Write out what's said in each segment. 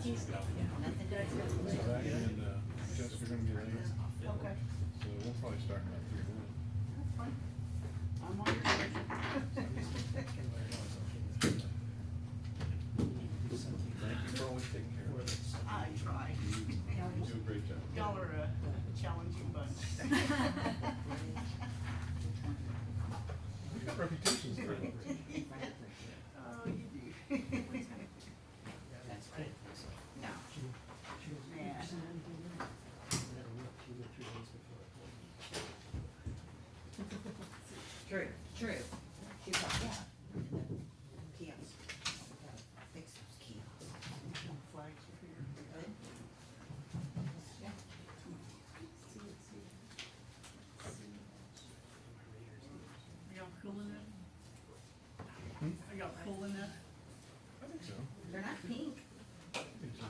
Zach and Jessica are gonna be late, Okay. so we'll probably start in about 3 minutes. That's fine. I'm on your schedule. Thank you for always taking care of us. I try. You do a great job. Y'all are a challenging bunch. We've got reputations for it. Oh, you do. No. Yeah. True, true. She's like, yeah. Kiosks. Fix those kiosks. Flags are here. Good. Yeah. Are y'all cool in that? Are y'all cool in that? I think so. They're not pink. I think so.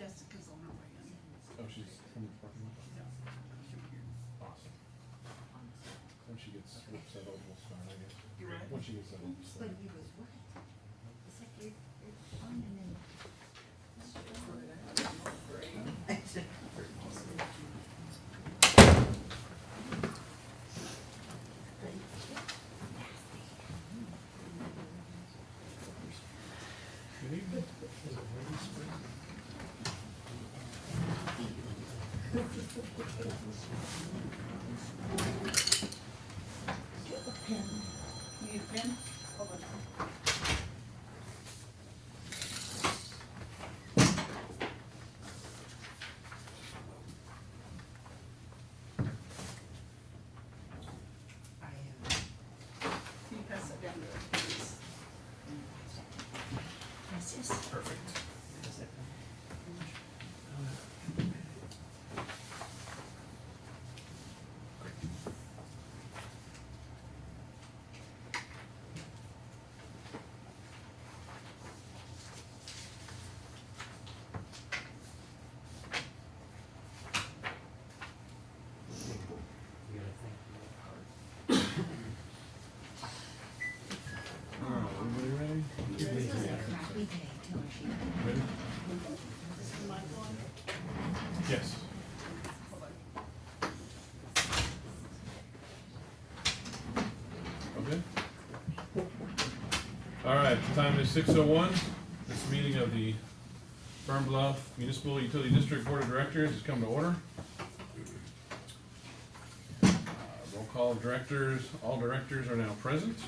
Jessica's on her way in. Oh, she's from the parking lot? Yeah. She'll be here. Awesome. When she gets settled, we'll start, I guess. You ready? When she gets settled, we'll But start. he was right. It's like you're on and then. Good evening. You need a pen? Hold on. Can you pass that down to her, please? Perfect. All right, everybody ready? This was a crappy day till she. Ready? Is the mic on? Yes. Hold on. Okay. All right, the time is 6:01. This meeting of the Fernbluff Municipal Utility District Board of Directors has come to order. Roll call of directors, all directors are now present.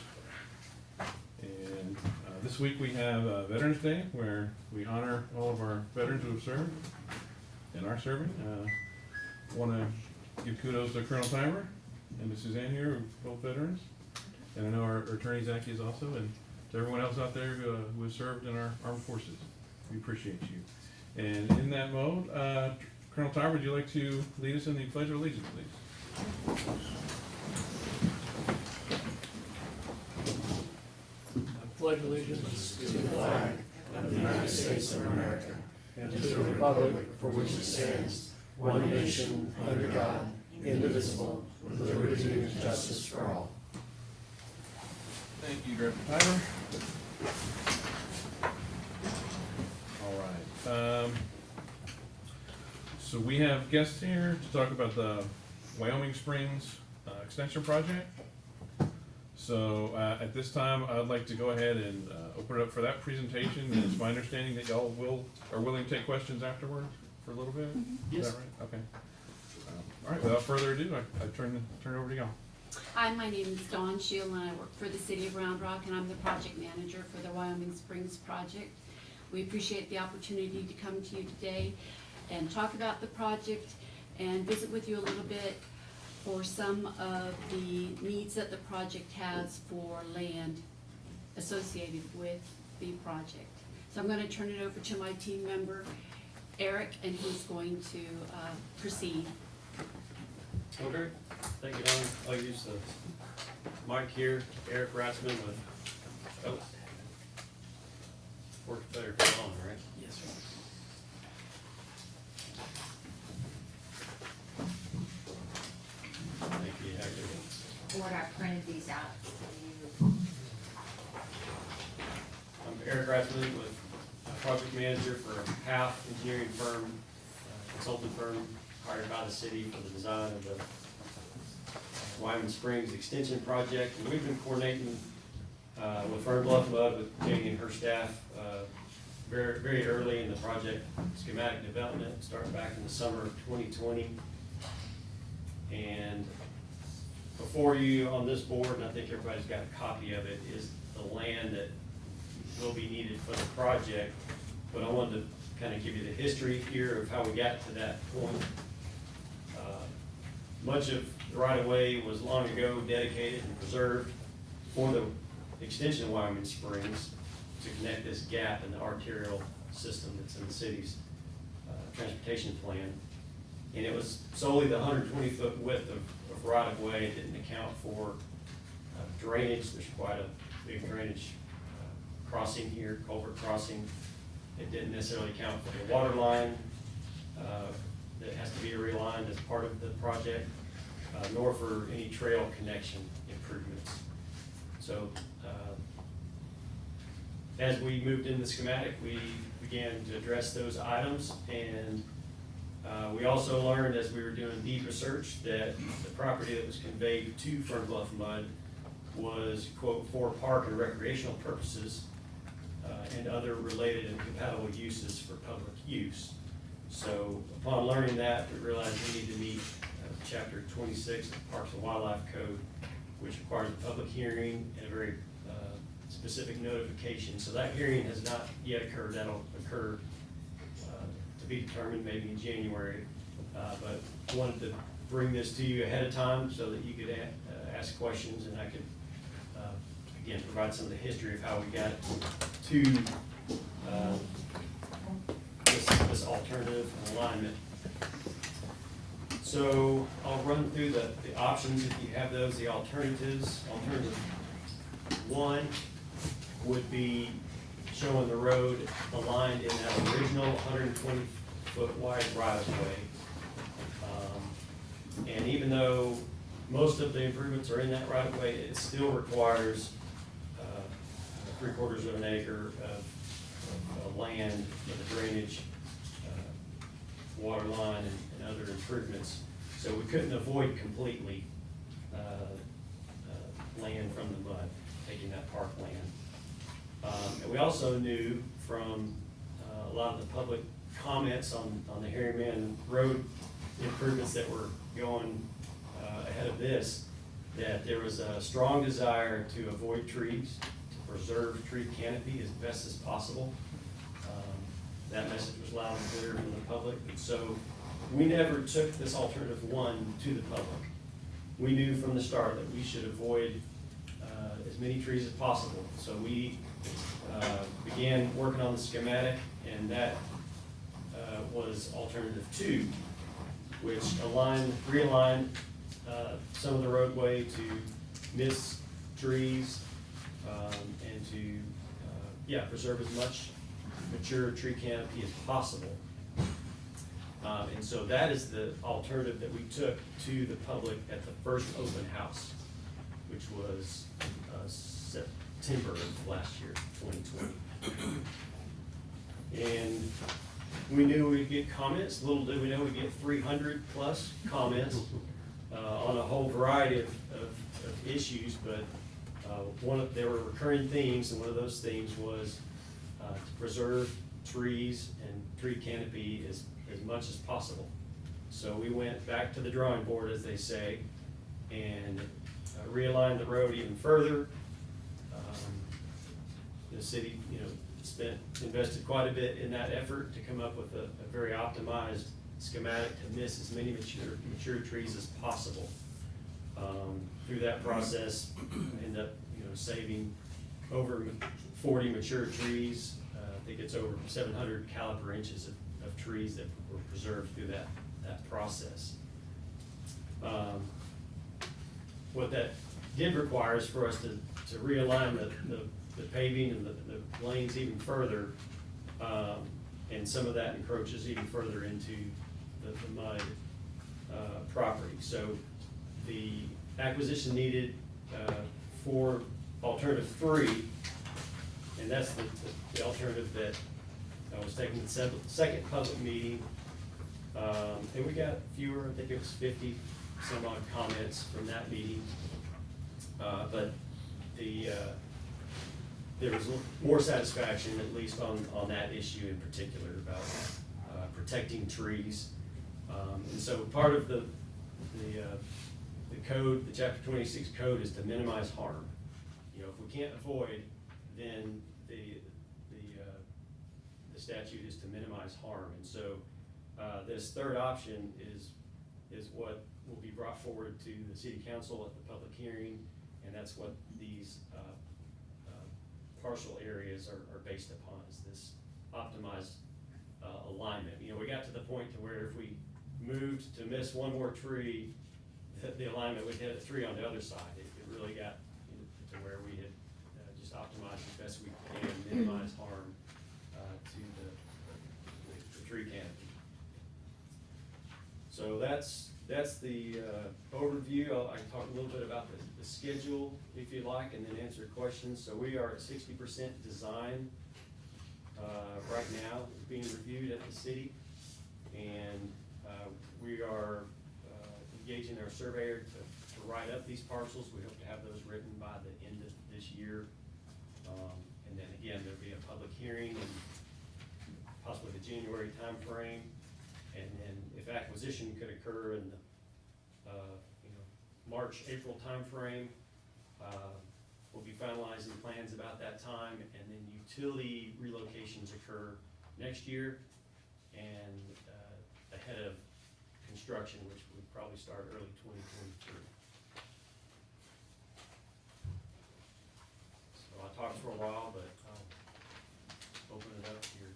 And this week we have Veterans Day, where we honor all of our veterans who have served and are serving. Want to give kudos to Colonel Timer and to Suzanne here, who are both veterans. And I know our attorney Zach is also, and to everyone else out there who has served in our armed forces. We appreciate you. And in that mode, Colonel Timer, would you like to lead us in the Pledge of Allegiance, please? I pledge allegiance to the flag of the United States of America and to the republic for which it stands, one nation, under God, indivisible, with liberty and justice for all. Thank you, Director Timer. All right. So we have guests here to talk about the Wyoming Springs Extension Project. So at this time, I'd like to go ahead and open it up for that presentation. And it's my understanding that y'all are willing to take questions afterwards. for a little bit? Yes. Is that right? Okay. All right, without further ado, I turn it over to y'all. Hi, my name is Dawn Shield, and I work for the City of Round Rock, and I'm the project manager for the Wyoming Springs project. We appreciate the opportunity to come to you today and talk about the project and visit with you a little bit for some of the needs that the project has for land associated with the project. So I'm going to turn it over to my team member, Eric, and he's going to proceed. Okay, thank you, Don. I'll use the mic here, Eric Ratzman with, oh, works better if you're on, right? Yes, sir. Thank you, Hector. Board, I printed these out for you. I'm Eric Ratzman with project manager for a half engineering firm, consulting firm hired by the city for the design of the Wyoming Springs Extension Project. And we've been coordinating with Fernbluff MUD, with Jamie and her staff, very, very early in the project schematic development, starting back in the summer of 2020. And before you on this board, and I think everybody's got a copy of it, is the land that will be needed for the project. But I wanted to kind of give you the history here of how we got to that point. Much of the right-of-way was long ago dedicated and preserved for the extension of Wyoming Springs to connect this gap in the arterial system that's in the city's transportation plan. And it was solely the 120-foot width of right-of-way. It didn't account for drainage. There's quite a big drainage crossing here, culvert crossing. It didn't necessarily account for the water line that has to be realigned as part of the project, nor for any trail connection improvements. So as we moved in the schematic, we began to address those items, and we also learned as we were doing deep research that the property that was conveyed to Fernbluff MUD was, quote, for park and recreational purposes and other related and compatible uses for public use. So upon learning that, we realized we need to meet Chapter 26 of the Parks and Wildlife Code, which requires a public hearing and a very specific notification. So that hearing has not yet occurred. That'll occur to be determined maybe in January. But I wanted to bring this to you ahead of time so that you could ask questions, and I could, again, provide some of the history of how we got to this alternative alignment. So I'll run through the options if you have those, the alternatives. Alternative one would be showing the road aligned in that original 120-foot wide right-of-way. And even though most of the improvements are in that right-of-way, it still requires 3/4 of an acre of land for the drainage, water line, and other improvements. So we couldn't avoid completely land from the MUD, taking that park land. And we also knew from a lot of the public comments on the Harryman Road improvements that were going ahead of this, that there was a strong desire to avoid trees, to preserve tree canopy as best as possible. That message was loud and clear from the public. And so we never took this alternative one to the public. We knew from the start that we should avoid as many trees as possible. So we began working on the schematic, and that was alternative two, which realigned some of the roadway to miss trees and to preserve as much mature tree canopy as possible. And so that is the alternative that we took to the public at the first open house, which was September of last year, 2020. And we knew we'd get comments. Little did we know we'd get 300 plus comments on a whole variety of issues, but there were recurring themes, and one of those themes was to preserve trees and tree canopy as as much as possible. So we went back to the drawing board, as they say, and realigned the road even further. The city, invested quite a bit in that effort to come up with a very optimized schematic to miss as many mature trees as possible. Through that process, end up, saving over 40 mature trees. I think it's over 700 caliper inches of trees that were preserved through that process. What that did require is for us to realign the paving and the lanes even further, and some of that encroaches even further into the MUD property. So the acquisition needed for alternative 3, and that's the alternative that was taken at the second public meeting. And we got fewer, I think it was 50 some odd comments from that meeting. But there was more satisfaction, at least on that issue in particular, about protecting trees. And so part of the code, the chapter 26 code, is to minimize harm. If we can't avoid, then the statute is to minimize harm. And so this third option is what will be brought forward to the city council at the public hearing, and that's what these partial areas are based upon, is this optimized alignment. We got to the point to where if we moved to miss one more tree, the alignment would hit a tree on the other side. It really got to where we had just optimized as best we can, minimize harm to the tree canopy. So that's the overview. I can talk a little bit about the schedule, if you like, and then answer questions. So we are at 60% design right now, being reviewed at the city, and we are engaging our surveyor to write up these parcels. We hope to have those written by the end of this year. And then again, there'll be a public hearing in possibly the January timeframe. And then if acquisition could occur in the March, April timeframe, we'll be finalizing plans about that time, and then utility relocations occur next year, and ahead of construction, which would probably start early 2023. So I talked for a while, but I'll open it up to your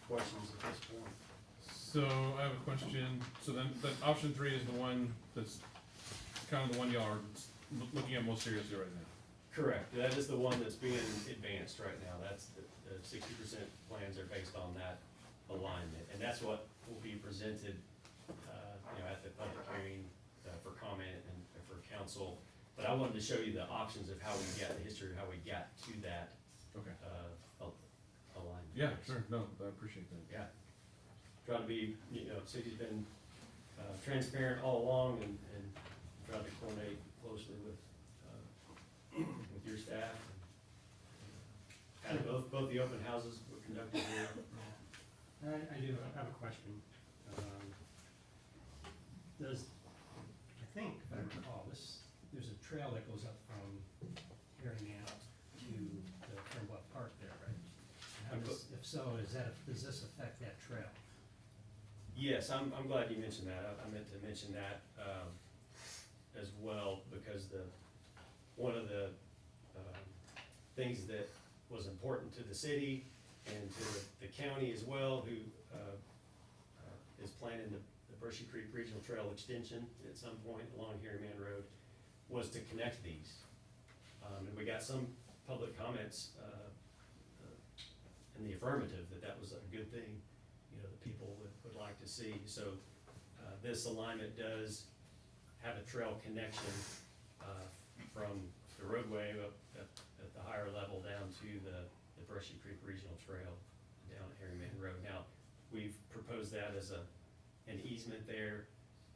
questions at this point. So I have a question. So then, option 3 is the one that's kind of the one y'all are looking at most seriously right now. Correct. That is the one that's being advanced right now. That's the 60% plans are based on that alignment, and that's what will be presented, at the public hearing for comment and for council. But I wanted to show you the options of how we got, the history of how we got to that Okay. alignment. Yeah, sure. No, I appreciate that. Yeah. Try to be, city's been transparent all along, and try to coordinate closely with your staff. And both the open houses were conducted here. I do have a question. I think, if I recall, there's a trail that goes up from Marianna to the Fernbluff Park there, right? If so, does this affect that trail? Yes, I'm glad you mentioned that. I meant to mention that as well, because one of the things that was important to the city and to the county as well, who is planning the Brushy Creek Regional Trail extension at some point along Harry Man Road, was to connect these. And we got some public comments in the affirmative that was a good thing, that people would like to see. So this alignment does have a trail connection from the roadway up at the higher level down to the Brushy Creek Regional Trail down at Harry Man Road. Now, we've proposed that as an easement there,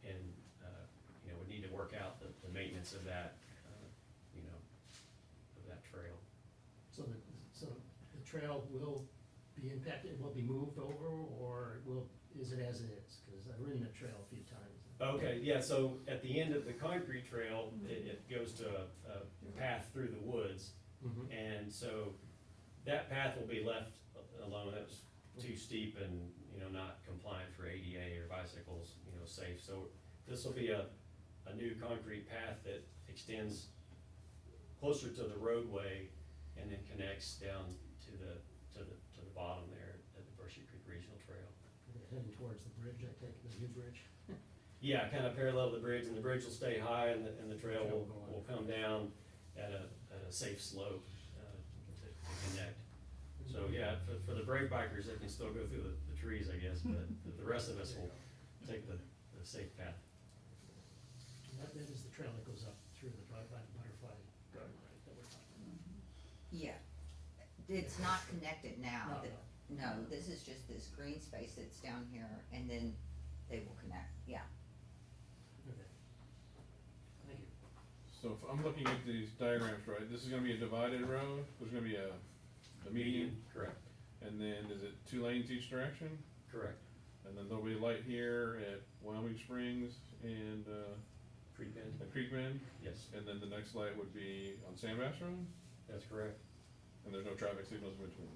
and we need to work out the maintenance of that, of that trail. So the trail will be impacted, will be moved over, or will is it as it is? Cause I've ridden the trail a few times. Okay, yeah, so at the end of the concrete trail, it goes to a path through the woods. Mhm. And so that path will be left alone. That was too steep and, not compliant for ADA or bicycles, safe. So this will be a new concrete path that extends closer to the roadway and then connects down to the bottom there at the Brushy Creek Regional Trail. Heading towards the bridge, I take the new bridge. Yeah, kind of parallel to the bridge, and the bridge will stay high, and the trail will come down at a safe slope to connect. So, yeah, for the brave bikers, they can still go through the trees, I guess, but the rest of us will take the safe path. That is the trail that goes up through the butterfly garden, right, that we're talking about. Yeah, it's not connected now. No, No, this is just this green space that's down here, and then they will connect, yeah. Okay. Thank you. So if I'm looking at these diagrams right, this is gonna be a divided road, there's gonna be a median, Correct, and then is it 2 lanes each direction? correct. And then there'll be light here at Wyoming Springs and, Creek Bend, at Creek Bend, yes, and then the next light would be on Sandbass Road, that's correct. and there's no traffic signals in between.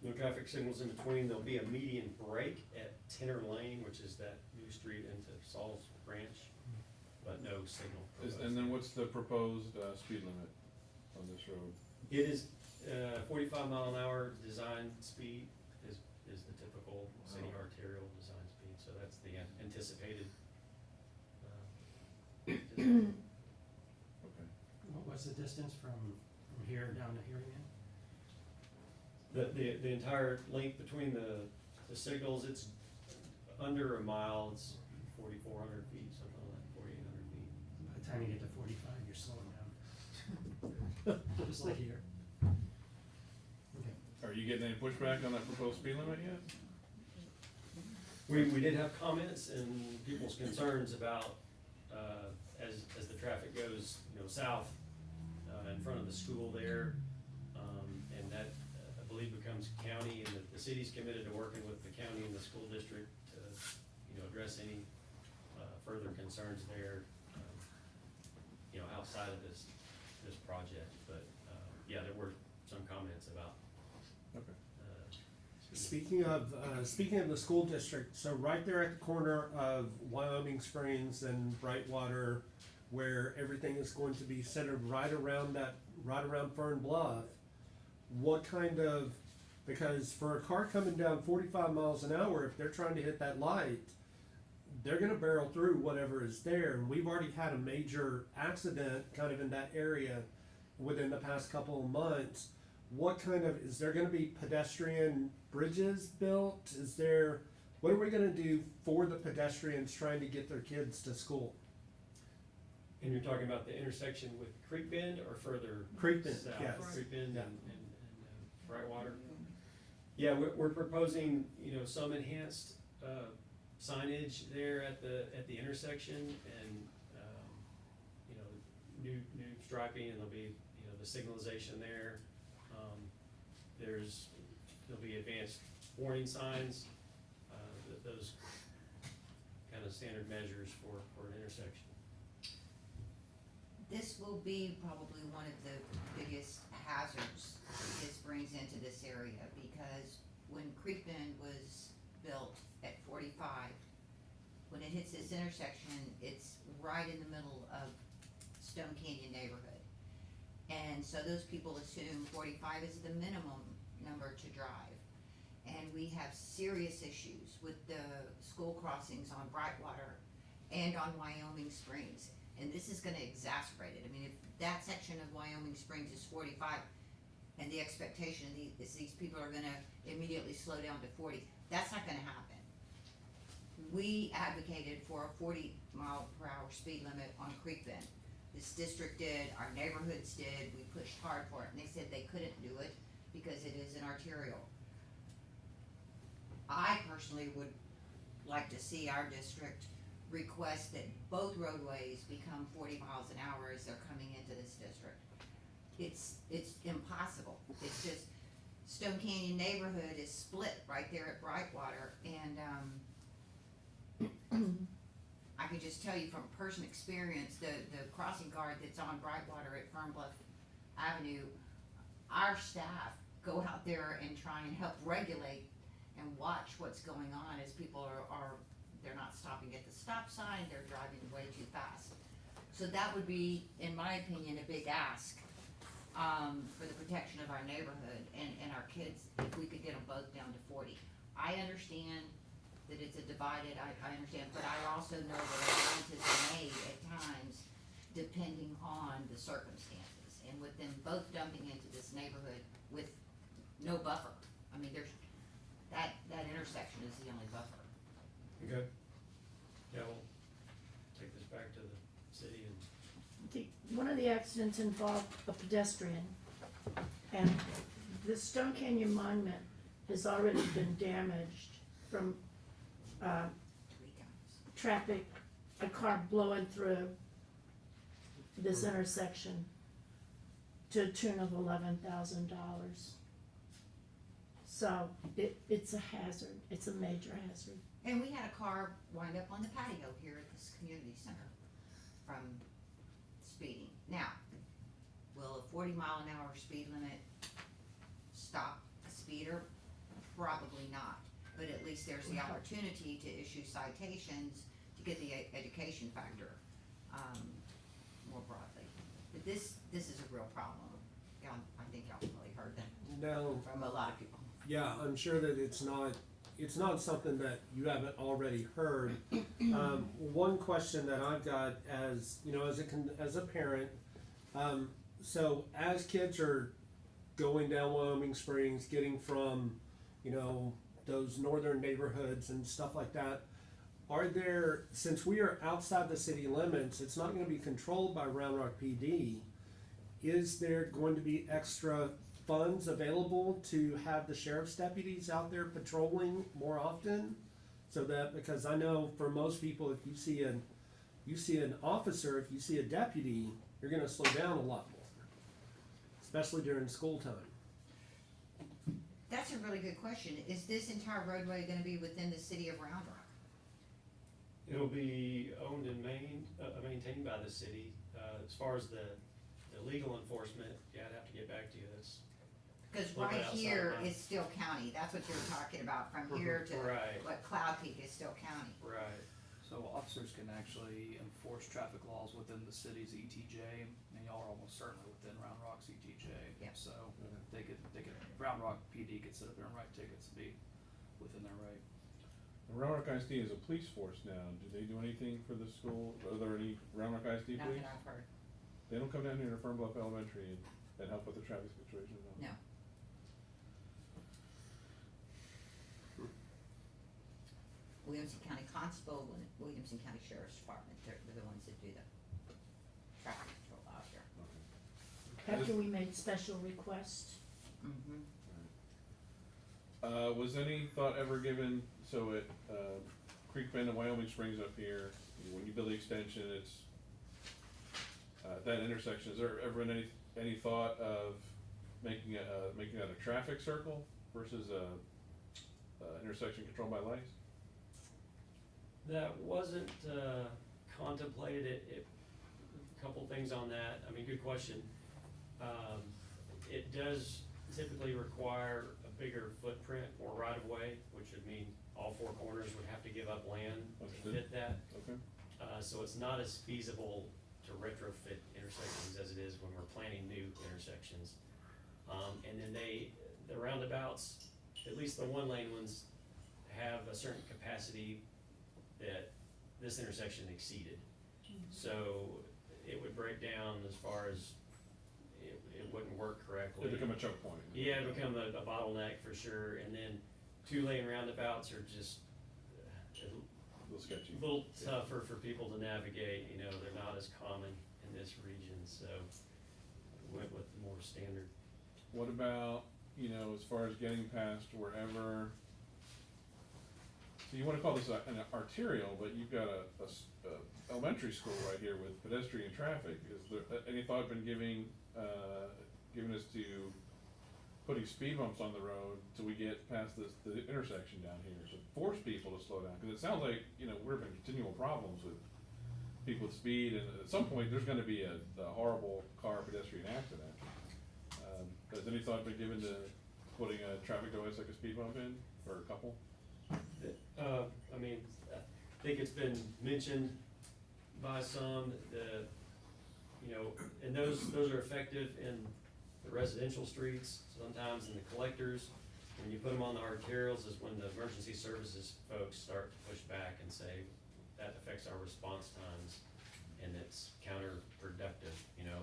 No traffic signals in between. There'll be a median break at Tenor Lane, which is that new street into Saul's Branch, but no signal. And then what's the proposed, speed limit on this road? It is, 45 mile an hour design speed is the typical city Oh. arterial design speed, so that's the anticipated. Design. Okay. What's the distance from here down to here again? The entire length between the signals, it's under a mile, it's 4,400 feet, something like 4,800 feet. By the time you get to 45, you're slowing down. Just like here. Okay. Are you getting any pushback on that proposed speed limit yet? We did have comments and people's concerns about, as the traffic goes, south, in front of the school there, and that, I believe, becomes county, and the city's committed to working with the county and the school district to, address any, further concerns there, outside of this project, but, yeah, there were some comments about, Okay. Speaking of the school district, so right there at the corner of Wyoming Springs and Brightwater, where everything is going to be centered right around Fernbluff, what kind of, because for a car coming down 45 miles an hour, if they're trying to hit that light, they're gonna barrel through whatever is there. And we've already had a major accident kind of in that area within the past couple of months. What kind of, is there gonna be pedestrian bridges built? What are we gonna do for the pedestrians trying to get their kids to school? and you're talking about the intersection with Creek Bend or further? Creek Bend, south? yes. Creek Bend Yeah. and Brightwater? Yeah, we're proposing, some enhanced, signage there at the intersection and, new striping, and there'll be, the signalization there. There'll be advanced warning signs, those kind of standard measures for an intersection. This will be probably one of the biggest hazards this brings into this area, because when Creek Bend was built at 45, when it hits this intersection, it's right in the middle of Stone Canyon neighborhood. And so those people assume 45 is the minimum number to drive. And we have serious issues with the school crossings on Brightwater and on Wyoming Springs. And this is gonna exacerbate it. I mean, if that section of Wyoming Springs is 45, and the expectation is these people are gonna immediately slow down to 40, that's not gonna happen. We advocated for a 40-mile-per-hour speed limit on Creek Bend. This district did, our neighborhoods did, we pushed hard for it, and they said they couldn't do it because it is an arterial. I personally would like to see our district request that both roadways become 40 miles an hour as they're coming into this district. It's impossible. It's just, Stone Canyon neighborhood is split right there at Brightwater, and can just tell you from personal experience, the crossing guard that's on Brightwater at Fernbluff Avenue, our staff go out there and try and help regulate and watch what's going on as people they're not stopping at the stop sign, they're driving way too fast. So that would be, in my opinion, a big ask, for the protection of our neighborhood and our kids, if we could get them both down to 40. I understand that it's a divided, I understand, but I also know that allowances are made at times depending on the circumstances. And with them both dumping into this neighborhood with no buffer, I mean, there's, that intersection is the only buffer. Okay. Yeah, we'll take this back to the city and One of the accidents involved a pedestrian, and the Stone Canyon Monument has already been damaged from 3 times. traffic, a car blowing through this intersection to a tune of $11,000. So it's a hazard, it's a major hazard. And we had a car wind up on the patio here at this community center from speeding. Now, will a 40-mile-an-hour speed limit stop a speeder? Probably not, but at least there's the opportunity to issue citations to get the education factor, more broadly. But this is a real problem. Y'all, I think y'all probably heard that No, from a lot of people. yeah, I'm sure that it's not something that you haven't already heard. One question that I've got as, you know, as a parent, so as kids are going down Wyoming Springs, getting from, you know, those northern neighborhoods and stuff like that, are there, since we are outside the city limits, it's not gonna be controlled by Round Rock PD, is there going to be extra funds available to have the sheriff's deputies out there patrolling more often? So that, because I know for most people, if you see an officer, if you see a deputy, you're gonna slow down a lot more, especially during school time. That's a really good question. Is this entire roadway gonna be within the city of Round Rock? it'll be owned and maintained by the city. As far as the legal enforcement, yeah, I'd have to get back to you. That's Cause Well, right outside here now. is still county. That's what you're talking about, from here to Right. what Cloud Peak is still county. right. So officers can actually enforce traffic laws within the city's ETJ, and y'all are almost certainly within Round Rock's ETJ. Yep. So they could, Round Rock PD could sit up there and write tickets and be within their right. The Round Rock ISD is a police force now. Do they do anything for the school? Are there any Round Rock ISD Not police? that I've heard. They don't come down here to Fernbluff Elementary and help with the traffic situation at all? No. Williamson County Constable, Williamson County Sheriff's Department, they're the ones that do the traffic control out here. After we made special requests, Mm-hmm. Was any thought ever given, so at, Creek Bend and Wyoming Springs up here, when you build the extension, it's, that intersection, has there ever been any thought of making that a traffic circle versus a intersection controlled by lights? That wasn't contemplated. A couple things on that. I mean, good question. It does typically require a bigger footprint or right of way, which would mean all four corners would have to give up land to Understood. fit that. Okay. So it's not as feasible to retrofit intersections as it is when we're planning new intersections. And then the roundabouts, at least the one lane ones, have a certain capacity that this intersection exceeded. So it would break down as far as it wouldn't work correctly. They become a choke point. Yeah, it become a bottleneck for sure, and then 2-lane roundabouts are just A little sketchy. a little tougher for people to navigate, you know, they're not as common in this region, so went with the more standard. What about, you know, as far as getting past wherever, so you wanna call this an arterial, but you've got a elementary school right here with pedestrian traffic. Is there any thought been given as to putting speed bumps on the road till we get past the intersection down here to force people to slow down? Cause it sounds like, you know, we're having continual problems with people speed, and at some point, there's gonna be a horrible car pedestrian accident. Has any thought been given to putting a traffic device like a speed bump in, or a couple? I mean, I think it's been mentioned by some, you know, and those are effective in the residential streets, sometimes in the collectors. When you put them on the arterials is when the emergency services folks start to push back and say, that affects our response times, and it's counterproductive, you know,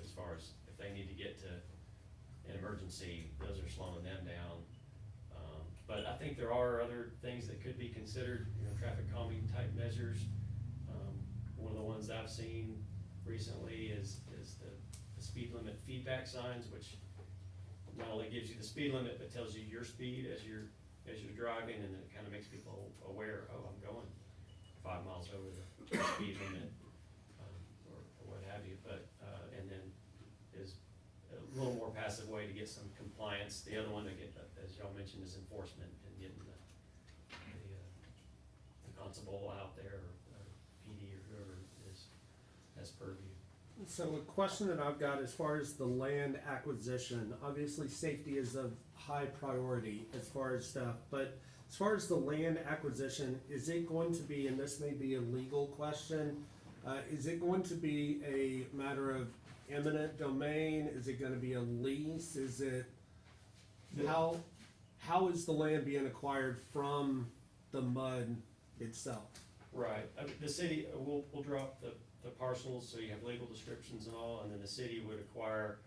as far as if they need to get to an emergency, those are slowing them down. But I think there are other things that could be considered, you know, traffic calming type measures. One of the ones I've seen recently is the speed limit feedback signs, which not only gives you the speed limit, but tells you your speed as you're driving, and it kind of makes people aware, oh, I'm going 5 miles over the speed limit, or what have you. But and then is a little more passive way to get some compliance. The other one to get, as y'all mentioned, is enforcement and getting the constable out there, or PD or whoever is has purview. So a question that I've got as far as the land acquisition, obviously safety is of high priority as far as stuff, but as far as the land acquisition, is it going to be, and this may be a legal question, is it going to be a matter of eminent domain? Is it gonna be a lease? Is it, how is the land being acquired from the MUD itself? Right, the city, we'll drop the parcels, so you have legal descriptions and all, and then the city would acquire,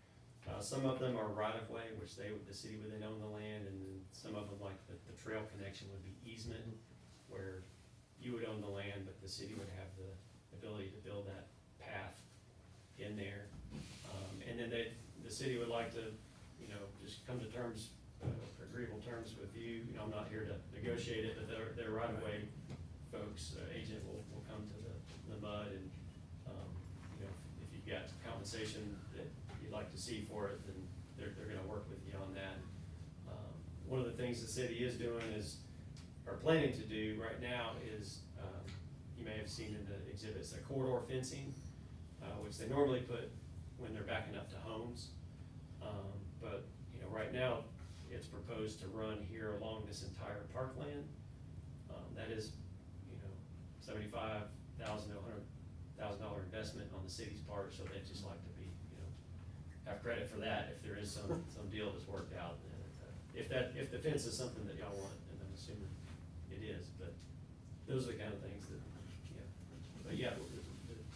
some of them are right-of-way, which the city would then own the land, and then some of them, like the trail connection would be easement, where you would own the land, but the city would have the ability to build that path in there. And then the city would like to, you know, just come to terms, agreeable terms with you. You know, I'm not here to negotiate it, but their right-of-way folks, agent will come to the MUD, and you know, if you've got compensation that you'd like to see for it, then they're gonna work with you on that. One of the things the city is doing or planning to do right now is, you may have seen in the exhibits, a corridor fencing, which they normally put when they're backing up to homes. But, you know, right now, it's proposed to run here along this entire parkland. That is, you know, $75,000 to $100,000 investment on the city's part, so they'd just like to be, you know, have credit for that if there is some deal that's worked out. If the fence is something that y'all want, and I'm assuming it is, but those are the kind of things that, yeah. But yeah,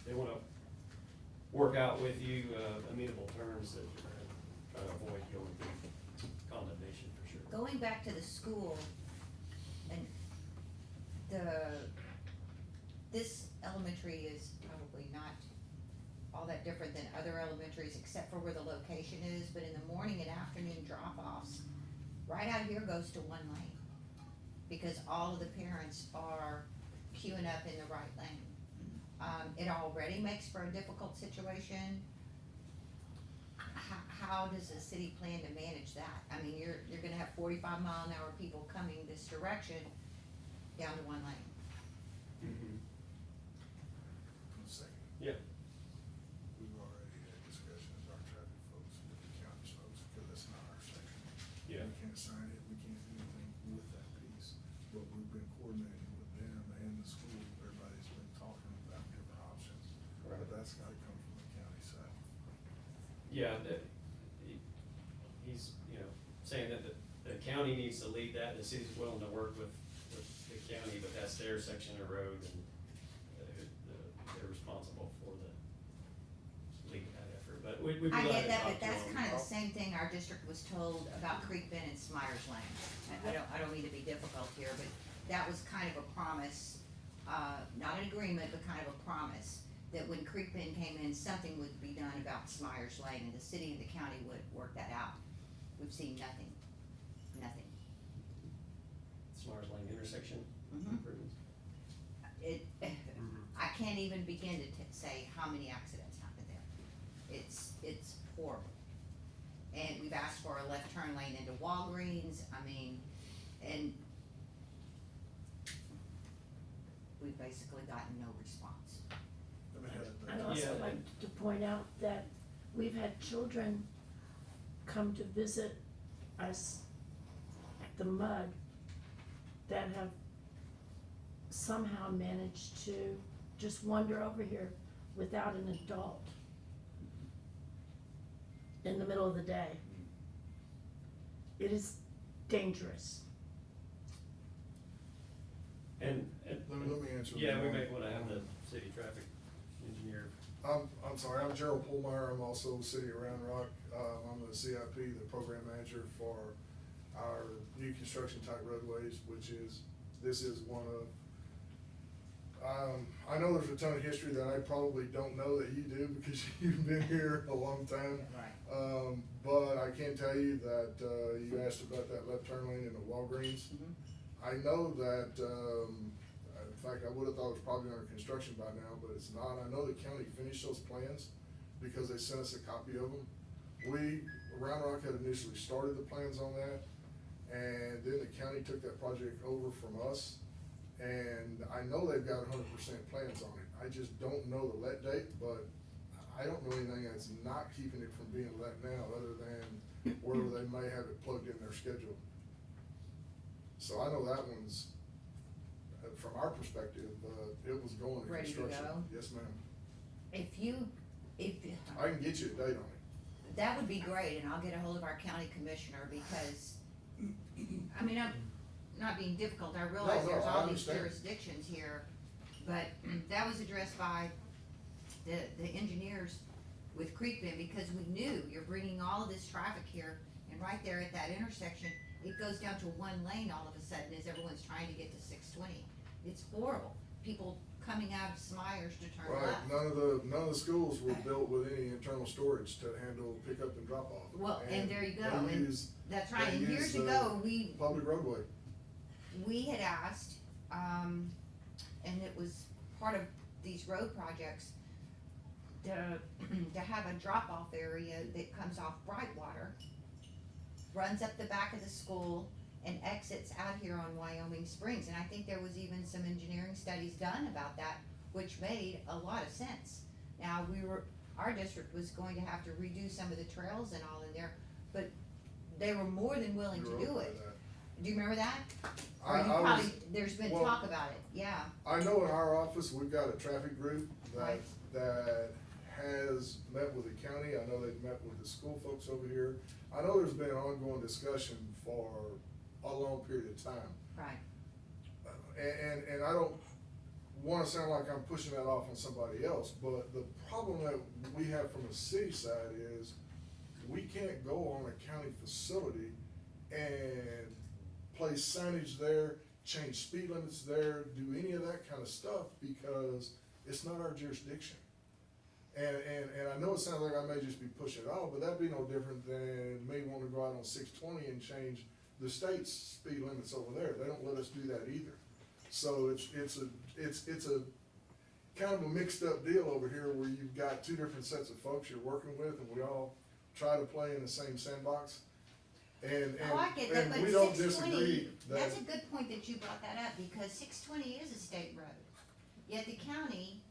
they wanna work out with you, amenable terms that try to avoid going through condemnation for sure. Going back to the school, and this elementary is probably not all that different than other elementaries, except for where the location is, but in the morning and afternoon drop-offs, right out here goes to one lane, because all of the parents are queuing up in the right lane. It already makes for a difficult situation. How does the city plan to manage that? I mean, you're gonna have 45-mile-an-hour people coming this direction down to one lane. Mm-hmm. Second, Yeah. we've already had discussions with our traffic folks, with the county's folks, because that's not our section. Yeah. We can't sign it, we can't do anything with that piece, but we've been coordinating with them and the school, everybody's been talking about different options. Right. But that's gotta come from the county side. Yeah, he's, you know, saying that the county needs to lead that, the city's willing to work with the county, but that's their section of road, and they're responsible for the leading that effort, but we'd be I glad get to that, talk but to that's them. kind of the same thing our district was told about Creek Bend and Smyers Lane. I don't mean to be difficult here, but that was kind of a promise, not an agreement, but kind of a promise, that when Creek Bend came in, something would be done about Smyers Lane, and the city and the county would work that out. We've seen nothing. Smars Lane intersection Mhm. improvements. I can't even begin to say how many accidents happen there. It's horrible. And we've asked for a left turn lane into Walgreens, I mean, and we've basically gotten no response. Let me have it I'd back. also Yeah. like to point out that we've had children come to visit us at the MUD that have somehow managed to just wander over here without an adult in the middle of the day. It is dangerous. And, Let me answer. yeah, we that. may wanna have the city traffic engineer. I'm sorry, I'm Gerald Pullmeyer, I'm also City of Round Rock, I'm the CIP, the program manager for our new construction type roadways, this is one of, I know there's a ton of history that I probably don't know that you do, because you've been here a long time. Right. But I can tell you that, you asked about that left turn lane in the Walgreens. I know that, in fact, I would've thought it was probably under construction by now, but it's not. I know the county finished those plans because they sent us a copy of them. Round Rock had initially started the plans on that, and then the county took that project over from us. And I know they've got 100% plans on it. I just don't know the let date, but I don't know anything that's not keeping it from being let now, other than where they may have it plugged in their schedule. So I know that one's, from our perspective, it was going to Ready to construction. go? Yes, ma'am. If I can get you a date on it. that would be great, and I'll get a hold of our county commissioner, because, I mean, I'm not being difficult, I realize No, there's I all these understand. jurisdictions here, but that was addressed by the engineers with Creek Bend, because we knew you're bringing all of this traffic here, and right there at that intersection, it goes down to one lane all of a sudden as everyone's trying to get to 620. It's horrible, people coming out of Smyers to turn Right, left. none of the schools were built with any internal storage to handle pickup and drop off. Well, and there you go, They and use that's right, they and years use the ago, we public roadway. had asked, and it was part of these road projects, to have a drop-off area that comes off Brightwater, runs up the back of the school, and exits out here on Wyoming Springs, and I think there was even some engineering studies done about that, which made a lot of sense. Now, our district was going to have to redo some of the trails and all in there, but they were more than willing to You're do open it. to that. Do you remember that? Or I you was- probably, there's been well, talk about it, yeah. I know in our office, we've got a traffic group Right. that has met with the county. I know they've met with the school folks over here. I know there's been ongoing discussion for a long period of time. Right. And I don't wanna sound like I'm pushing that off on somebody else, but the problem that we have from the city side is we can't go on a county facility and place signage there, change speed limits there, do any of that kind of stuff, because it's not our jurisdiction. And I know it sounds like I may just be pushing it off, but that'd be no different than me wanting to go out on 620 and change the state's speed limits over there. They don't let us do that either. So it's a kind of a mixed up deal over here, where you've got two different sets of folks you're working with, and we all try to play in the same sandbox. And Oh, I get that, and but we don't 620, disagree that. that's a good point that you brought that up, because 620 is a state road, yet the county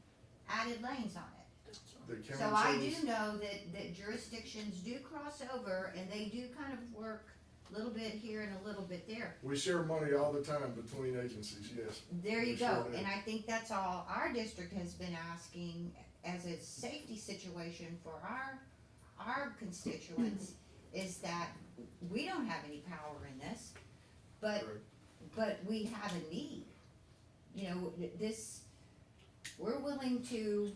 added lanes on it. The county So I chose- do know that jurisdictions do cross over, and they do kind of work a little bit here and a little bit there. We share money all the time between agencies, yes. There you We go, sure do. and I think that's all our district has been asking as a safety situation for our constituents, is that we don't have any power in this, but we have a need. You know, we're willing to,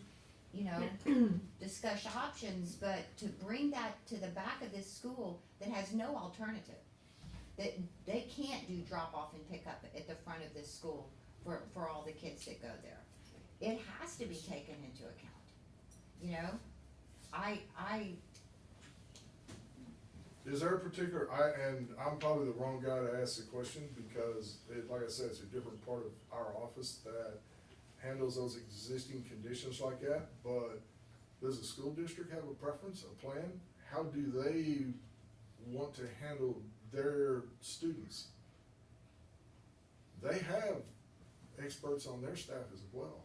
you know, discuss options, but to bring that to the back of this school that has no alternative, that they can't do drop-off and pick-up at the front of this school for all the kids that go there. It has to be taken into account, you know? Is there a particular, and I'm probably the wrong guy to ask the question, because like I said, it's a different part of our office that handles those existing conditions like that, but does the school district have a preference, a plan? How do they want to handle their students? They have experts on their staff as well.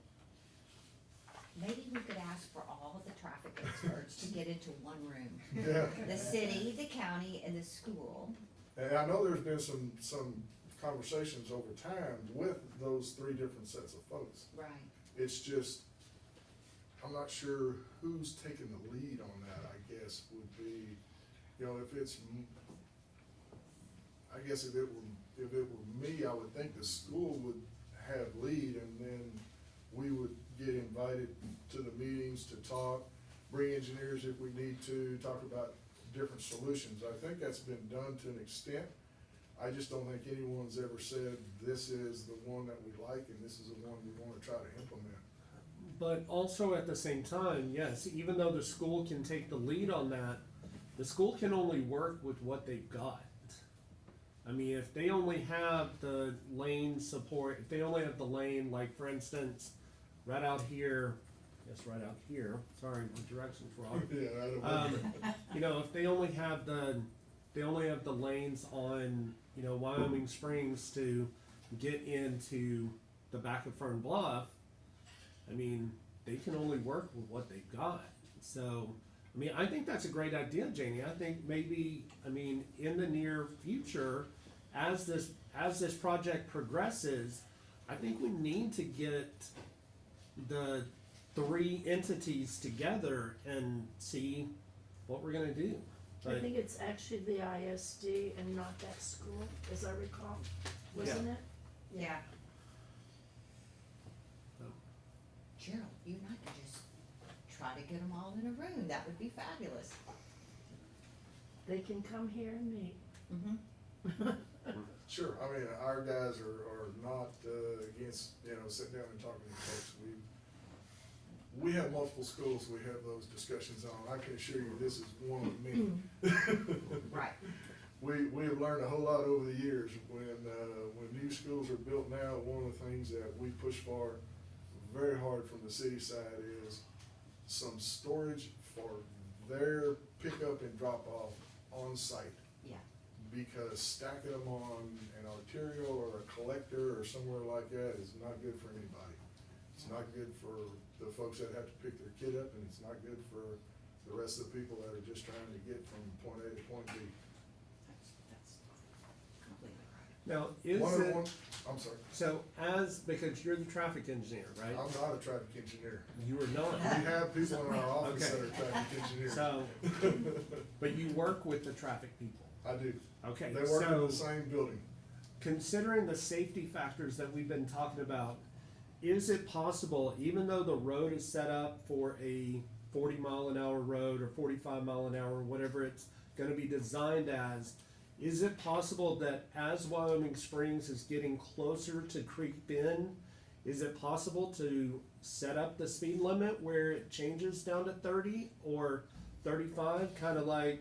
Maybe we could ask for all of the traffic experts to get into one room. Yeah. The city, the county, and the school. And I know there's been some conversations over time with those three different sets of folks. Right. It's just, I'm not sure who's taking the lead on that, I guess, would be, you know, if it's, I guess if it were me, I would think the school would have lead, and then we would get invited to the meetings to talk, bring engineers if we need to, talk about different solutions. I think that's been done to an extent. I just don't think anyone's ever said, this is the one that we like and this is the one we wanna try to implement. But also at the same time, yes, even though the school can take the lead on that, the school can only work with what they've got. I mean, if they only have the lane support, if they only have the lane, like for instance, right out here, right out here, sorry, my direction's wrong. Yeah, I don't know. You know, if they only have the lanes on, you know, Wyoming Springs to get into the back of Fernbluff, I mean, they can only work with what they've got. So, I mean, I think that's a great idea, Janie. I think maybe, I mean, in the near future, as this project progresses, I think we need to get the three entities together and see what we're gonna do. I think it's actually the ISD and not that school, as I recall, wasn't it? Yeah. So. Gerald, you and I could just try to get them all in a room. That would be fabulous. They can come here and meet. Mm-hmm. Sure, I mean, our guys are not, against, you know, sitting down and talking to folks. We have multiple schools we have those discussions on. I can assure you this is one of many. Right. We have learned a whole lot over the years. When new schools are built now, one of the things that we push for very hard from the city side is some storage for their pickup and drop off on site. Yeah. Because stacking them on an arterial or a collector or somewhere like that is not good for anybody. It's not good for the folks that have to pick their kid up, and it's not good for the rest of the people that are just trying to get from point A to point B. That's completely right. Now, is One, it, I'm sorry, so because you're the traffic engineer, right? I'm not a traffic engineer. You are not. We have people in our office Okay. that are traffic engineers. So, but you work with the traffic people. I do. Okay, They work in so the same building. considering the safety factors that we've been talking about, is it possible, even though the road is set up for a 40-mile-an-hour road or 45-mile-an-hour, whatever it's gonna be designed as, is it possible that as Wyoming Springs is getting closer to Creek Bend, is it possible to set up the speed limit where it changes down to 30 or 35, kind of like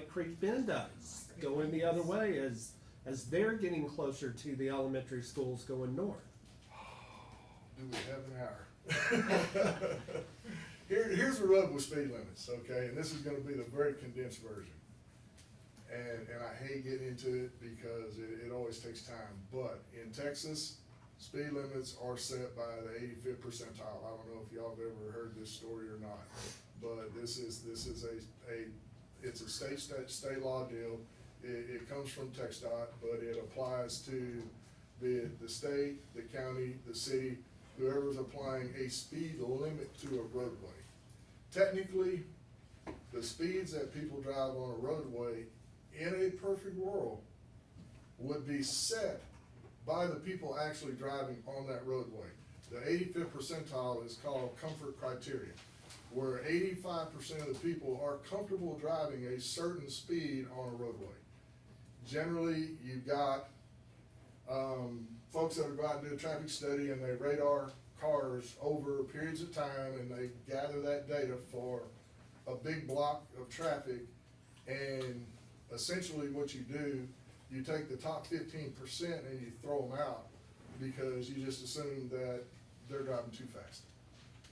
Creek Bend does, going the other way as they're getting closer to the elementary schools going north? Do we have an hour? Here's the rub with speed limits, okay, and this is gonna be the very condensed version. And I hate getting into it because it always takes time, but in Texas, speed limits are set by the 85th percentile. I don't know if y'all have ever heard this story or not, but this is it's a state law deal. It comes from TxDOT, but it applies to the state, the county, the city, whoever's applying a speed limit to a roadway. Technically, the speeds that people drive on a roadway in a perfect world would be set by the people actually driving on that roadway. The 85th percentile is called comfort criteria, where 85% of the people are comfortable driving a certain speed on a roadway. Generally, you've got folks that go out and do a traffic study and they radar cars over periods of time and they gather that data for a big block of traffic, and essentially what you do, you take the top 15% and you throw them out because you just assume that they're driving too fast.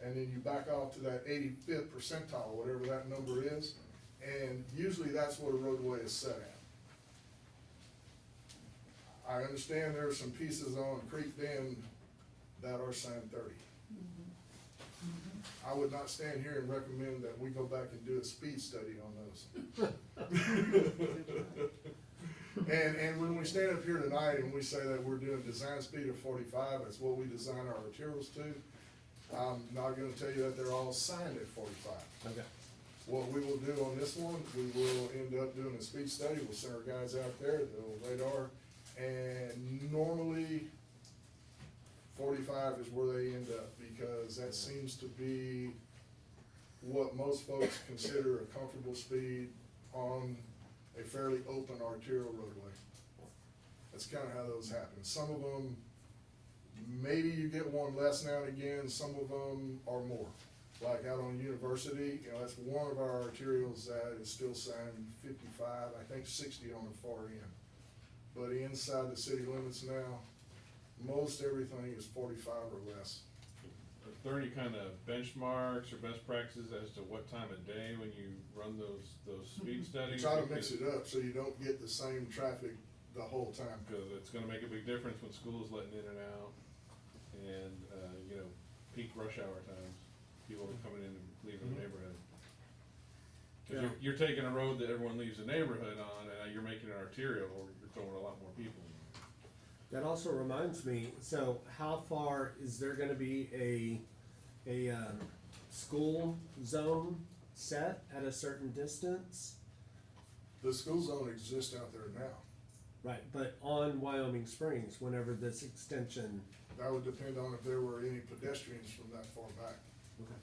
And then you back off to that 85th percentile, whatever that number is, and usually that's what a roadway is set at. I understand there are some pieces on Creek Bend that are signed 30. I would not stand here and recommend that we go back and do a speed study on those. And when we stand up here tonight and we say that we're doing design speed of 45, that's what we design our arterials to. I'm not gonna tell you that they're all signed at 45. Okay. What we will do on this one, we will end up doing a speed study, we'll send our guys out there, they'll radar, and normally 45 is where they end up, because that seems to be what most folks consider a comfortable speed on a fairly open arterial roadway. That's kinda how those happen. Some of them, maybe you get one less now and again, some of them are more. Like out on University, you know, that's one of our arterials that is still signed 55, I think 60 on the far end. But inside the city limits now, most everything is 45 or less. Are there any kind of benchmarks or best practices as to what time of day when you run those speed studies? Try to mix it up so you don't get the same traffic the whole time. Because it's gonna make a big difference when school is letting in and out, and, you know, peak rush hour times, people are coming in and leaving the neighborhood. Cause you're taking a road that everyone leaves the neighborhood on, and you're making an arterial, or you're throwing a lot more people in. That also reminds me, so how far is there gonna be a school zone set at a certain distance? The school zone exists out there now. Right, but on Wyoming Springs, whenever this extension. That would depend on if there were any pedestrians from that far back. Okay.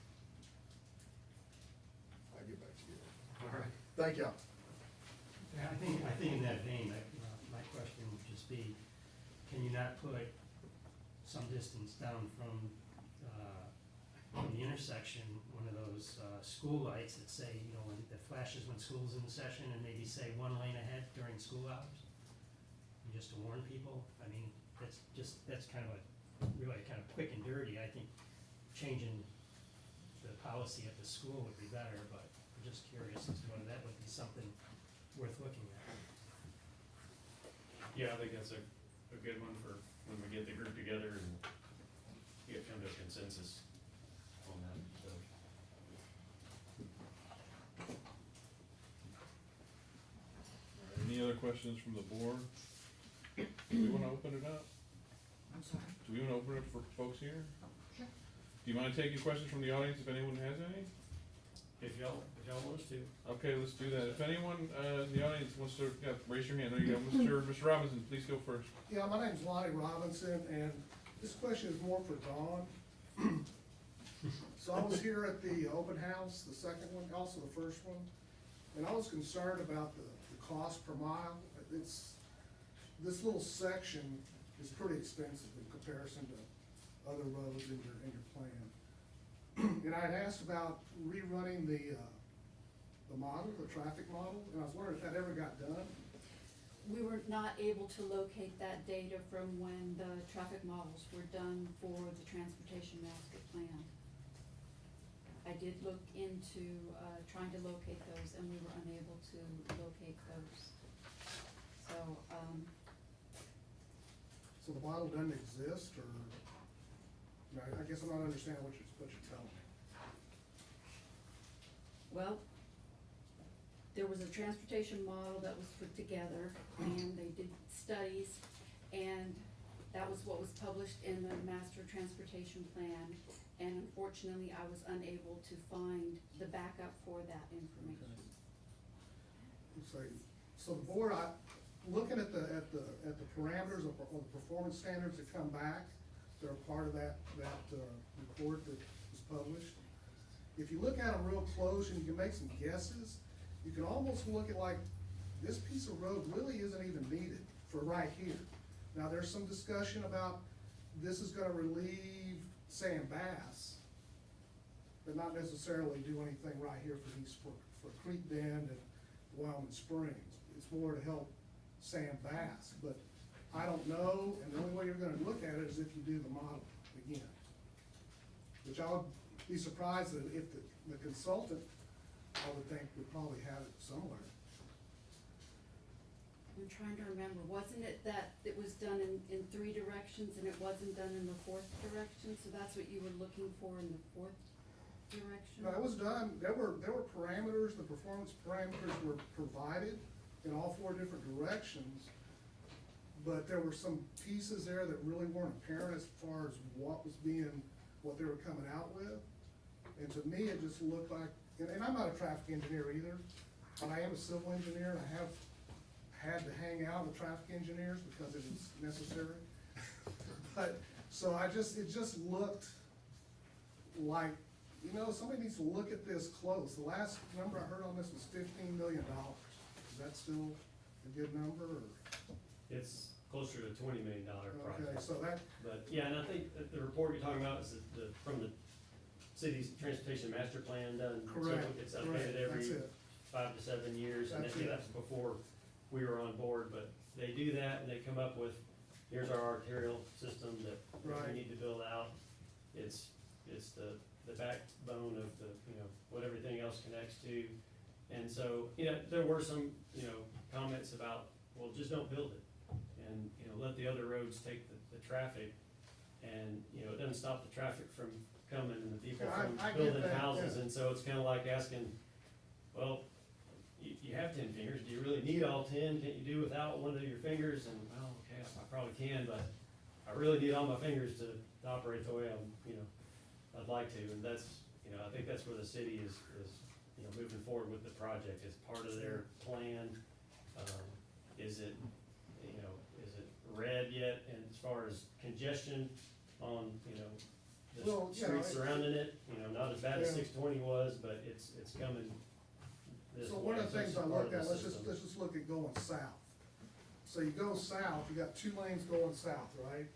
I'll get back to you. All right. Thank you. I think in that vein, my question would just be, can you not put some distance down from the intersection, one of those school lights that say, you know, when that flashes when school's in session, and maybe say 1 lane ahead during school hours? And just to warn people, I mean, that's kind of really kind of quick and dirty. I think changing the policy at the school would be better, but I'm just curious as to whether that would be something worth looking at. Yeah, I think that's a good one for when we get the group together and come to a consensus on that, so. Any other questions from the board? Do we wanna open it up? I'm sorry. Do we wanna open it for folks here? Sure. Do you mind taking questions from the audience if anyone has any? If y'all want us to. Okay, let's do that. If anyone, in the audience wants to, raise your hand. There you go. Mr. Robinson, please go first. Yeah, my name's Lonnie Robinson, and this question is more for Dawn. So I was here at the open house, the second one, also the first one, and I was concerned about the cost per mile. This little section is pretty expensive in comparison to other roads in your plan. And I had asked about rerunning the model, the traffic model, and I was wondering if that ever got done. We were not able to locate that data from when the traffic models were done for the transportation master plan. I did look into, trying to locate those, and we were unable to locate those. So, So the model doesn't exist, or, I guess I'm not understanding what you're telling me. well, there was a transportation model that was put together, and they did studies, and that was what was published in the master transportation plan. And unfortunately, I was unable to find the backup for that information. So the board, looking at the parameters or the performance standards that come back, they're a part of that report that was published. If you look at them real close and you can make some guesses, you can almost look at like, this piece of road really isn't even needed for right here. Now, there's some discussion about this is gonna relieve Sam Bass, but not necessarily do anything right here for Creek Bend and Wyoming Springs. It's more to help Sam Bass, but I don't know, and the only way you're gonna look at it is if you do the model again. Which I would be surprised that if the consultant, I would think, would probably have it somewhere. I'm trying to remember, wasn't it that it was done in 3 directions and it wasn't done in the 4th direction? So that's what you were looking for in the 4th direction? No, it was done, there were parameters, the performance parameters were provided in all 4 different directions, but there were some pieces there that really weren't apparent as far as what they were coming out with. And to me, it just looked like, and I'm not a traffic engineer either, but I am a civil engineer, and I have had to hang out with traffic engineers because it was necessary. But, so it just looked like, somebody needs to look at this close. The last number I heard on this was $15 million. Is that still a good number, or? It's closer to a $20 million project. Okay, so that, But, yeah, and I think that the report you're talking about is from the city's transportation master plan done. So correct, it's correct, updated every that's it. 5 to 7 years, and That's it. that's before we were on board, but they do that, and they come up with, here's our arterial system that Right. we need to build out. It's the backbone of the, what everything else connects to. And so, there were some, comments about, well, just don't build it, and, let the other roads take the traffic. And, it doesn't stop the traffic from coming and the people Yeah, from I get building that, houses, yeah. and so it's kinda like asking, well, you have 10 fingers, do you really need all 10? Can't you do without one of your fingers? And, well, okay, I probably can, but I really need all my fingers to operate the way I'd like to. And that's, I think that's where the city is, moving forward with the project as part of their plan. Is it red yet, and as far as congestion on, the Well, yeah, streets surrounding it, not as bad as Yeah. 620 was, but it's coming this so way. one of the So it's things I part looked of the at, let's system. just look at going south. So you go south, you got 2 lanes going south, right?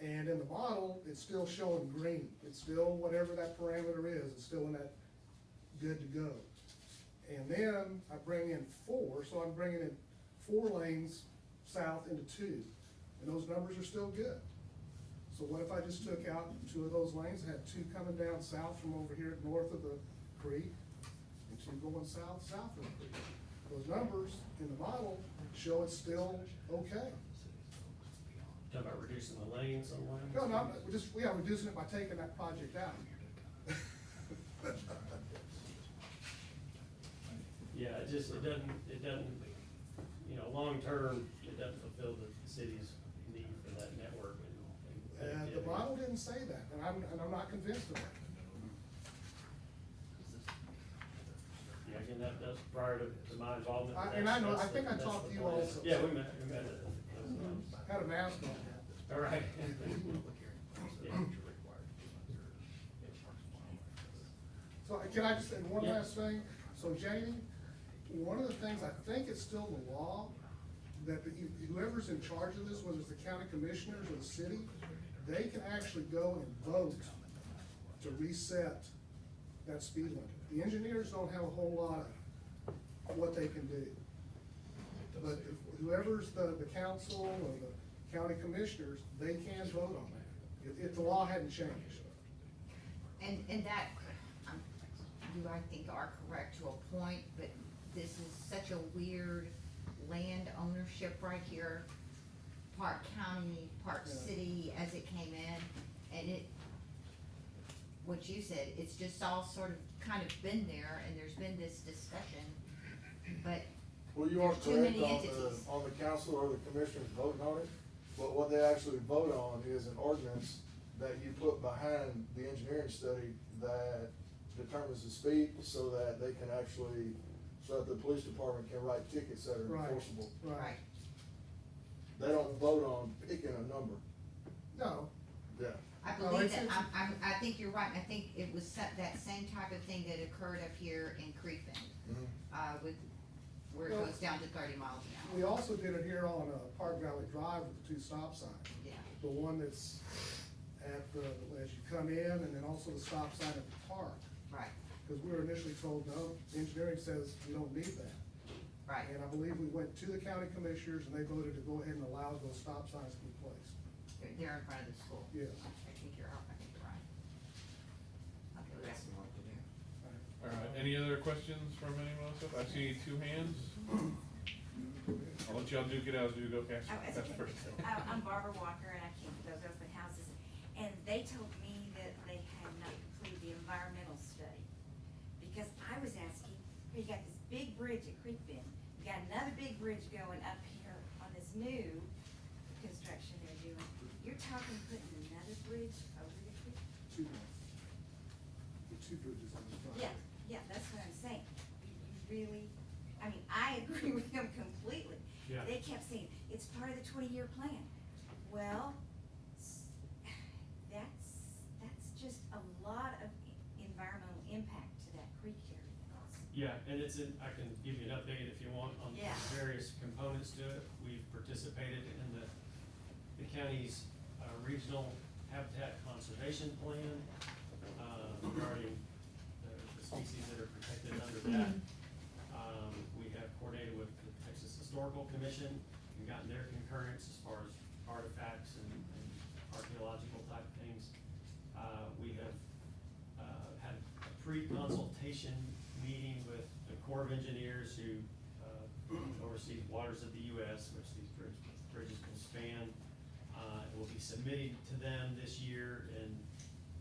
And in the model, it's still showing green. It's still whatever that parameter is, it's still in that good to go. And then I bring in 4, so I'm bringing in 4 lanes south into 2, and those numbers are still good. So what if I just took out 2 of those lanes, had 2 coming down south from over here north of the creek, and 2 going south of the creek? Those numbers in the model show it's still okay. Talking about reducing the lanes somewhere? No, we're reducing it by taking that project out. Yeah, it doesn't, long-term, it doesn't fulfill the city's need for that network and And the connectivity. model didn't say that, and I'm not convinced of that. Yeah, again, that was prior to my involvement. And I know, I That's think I the talked to you plan. also. Yeah, we met at those, Had a mask on. all right. Yeah. So can I just say one Yeah. last thing? So Jamie, one of the things, I think it's still the law, that whoever's in charge of this, whether it's the county commissioners or the city, they can actually go and vote to reset that speed limit. The engineers don't have a whole lot of what they can do. But whoever's the council or the county commissioners, they can vote on that, if the law hadn't changed. And that, you I think are correct to a point, but this is such a weird land ownership right here. Part county, part Yeah. city as it came in, and what you said, it's just all sort of kind of been there, and there's been this discussion, but Well, you are There's too correct many on entities. on the council or the commissioners voting on it, but what they actually vote on is an ordinance that you put behind the engineering study that determines the speed so that they can actually, so that the police department can write tickets that are Right. enforceable. right, They don't vote on picking a number, No, yeah. I No, believe it's- that, I think you're right, and I think it was that same type of thing that occurred up here in Creek Bend, with, where it Well- goes down to 30 miles an hour. we also did it here on Park Valley Drive with the 2 stop signs. Yeah, The one that's at the, as you come in, and then also the stop sign at the park. right, Because we were initially told, no, engineering says we don't need that. right. And I believe we went to the county commissioners, and they voted to go ahead and allow those stop signs to be placed. They're in front of the school. Yeah. I think you're right. Okay, we got some more to do. All right, any other questions from anyone else? I see 2 hands. I'll let y'all duke it out as we go past, Oh, it's past okay. first. I'm Barbara Walker, and I came to those open houses, and they told me that they had not completed the environmental study. Because I was asking, you got this big bridge at Creek Bend, you got another big bridge going up here on this new construction they're doing. You're talking putting another bridge over the creek? Two more. The two bridges on this project. Yeah, that's what I'm saying. You really, I mean, I agree with them completely. Yeah. They kept saying, it's part of the 20-year plan. Well, that's just a lot of environmental impact to that creek area. Yeah, and I can give you an update if you want on the Yeah. various components to it. We've participated in the county's regional habitat conservation plan, regarding the species that are protected under that. We have coordinated with the Texas Historical Commission and gotten their concurrence as far as artifacts and archaeological type things. We have had a pre-consultation meeting with the Corps of Engineers who oversees waters of the U.S., which these bridges can span. We'll be submitting to them this year and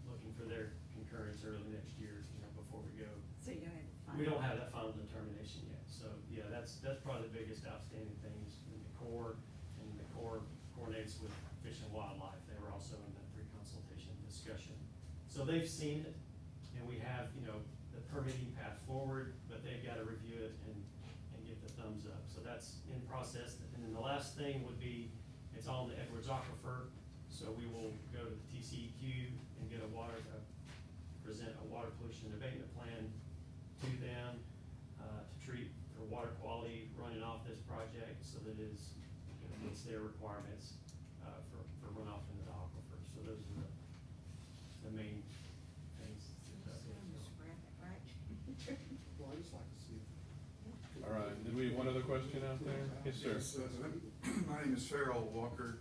looking for their concurrence early next year, before we go. So you don't have. We don't have that final determination yet, so, yeah, that's probably the biggest outstanding things in the Corps, and the Corps coordinates with Fish and Wildlife. They were also in that pre-consultation discussion. So they've seen it, and we have, the permitting path forward, but they've got to review it and give the thumbs up. So that's in process. And then the last thing would be, it's on the Edwards Aquifer, so we will go to the TCEQ and get present a water pollution abatement plan to them, to treat their water quality running off this project so that it is, meets their requirements, for runoff into the aquifer. So those are the main things. Right? Well, I just like to see it. All right, did we have one other question out there? Yes, sir. Yes, my name is Farrell Walker.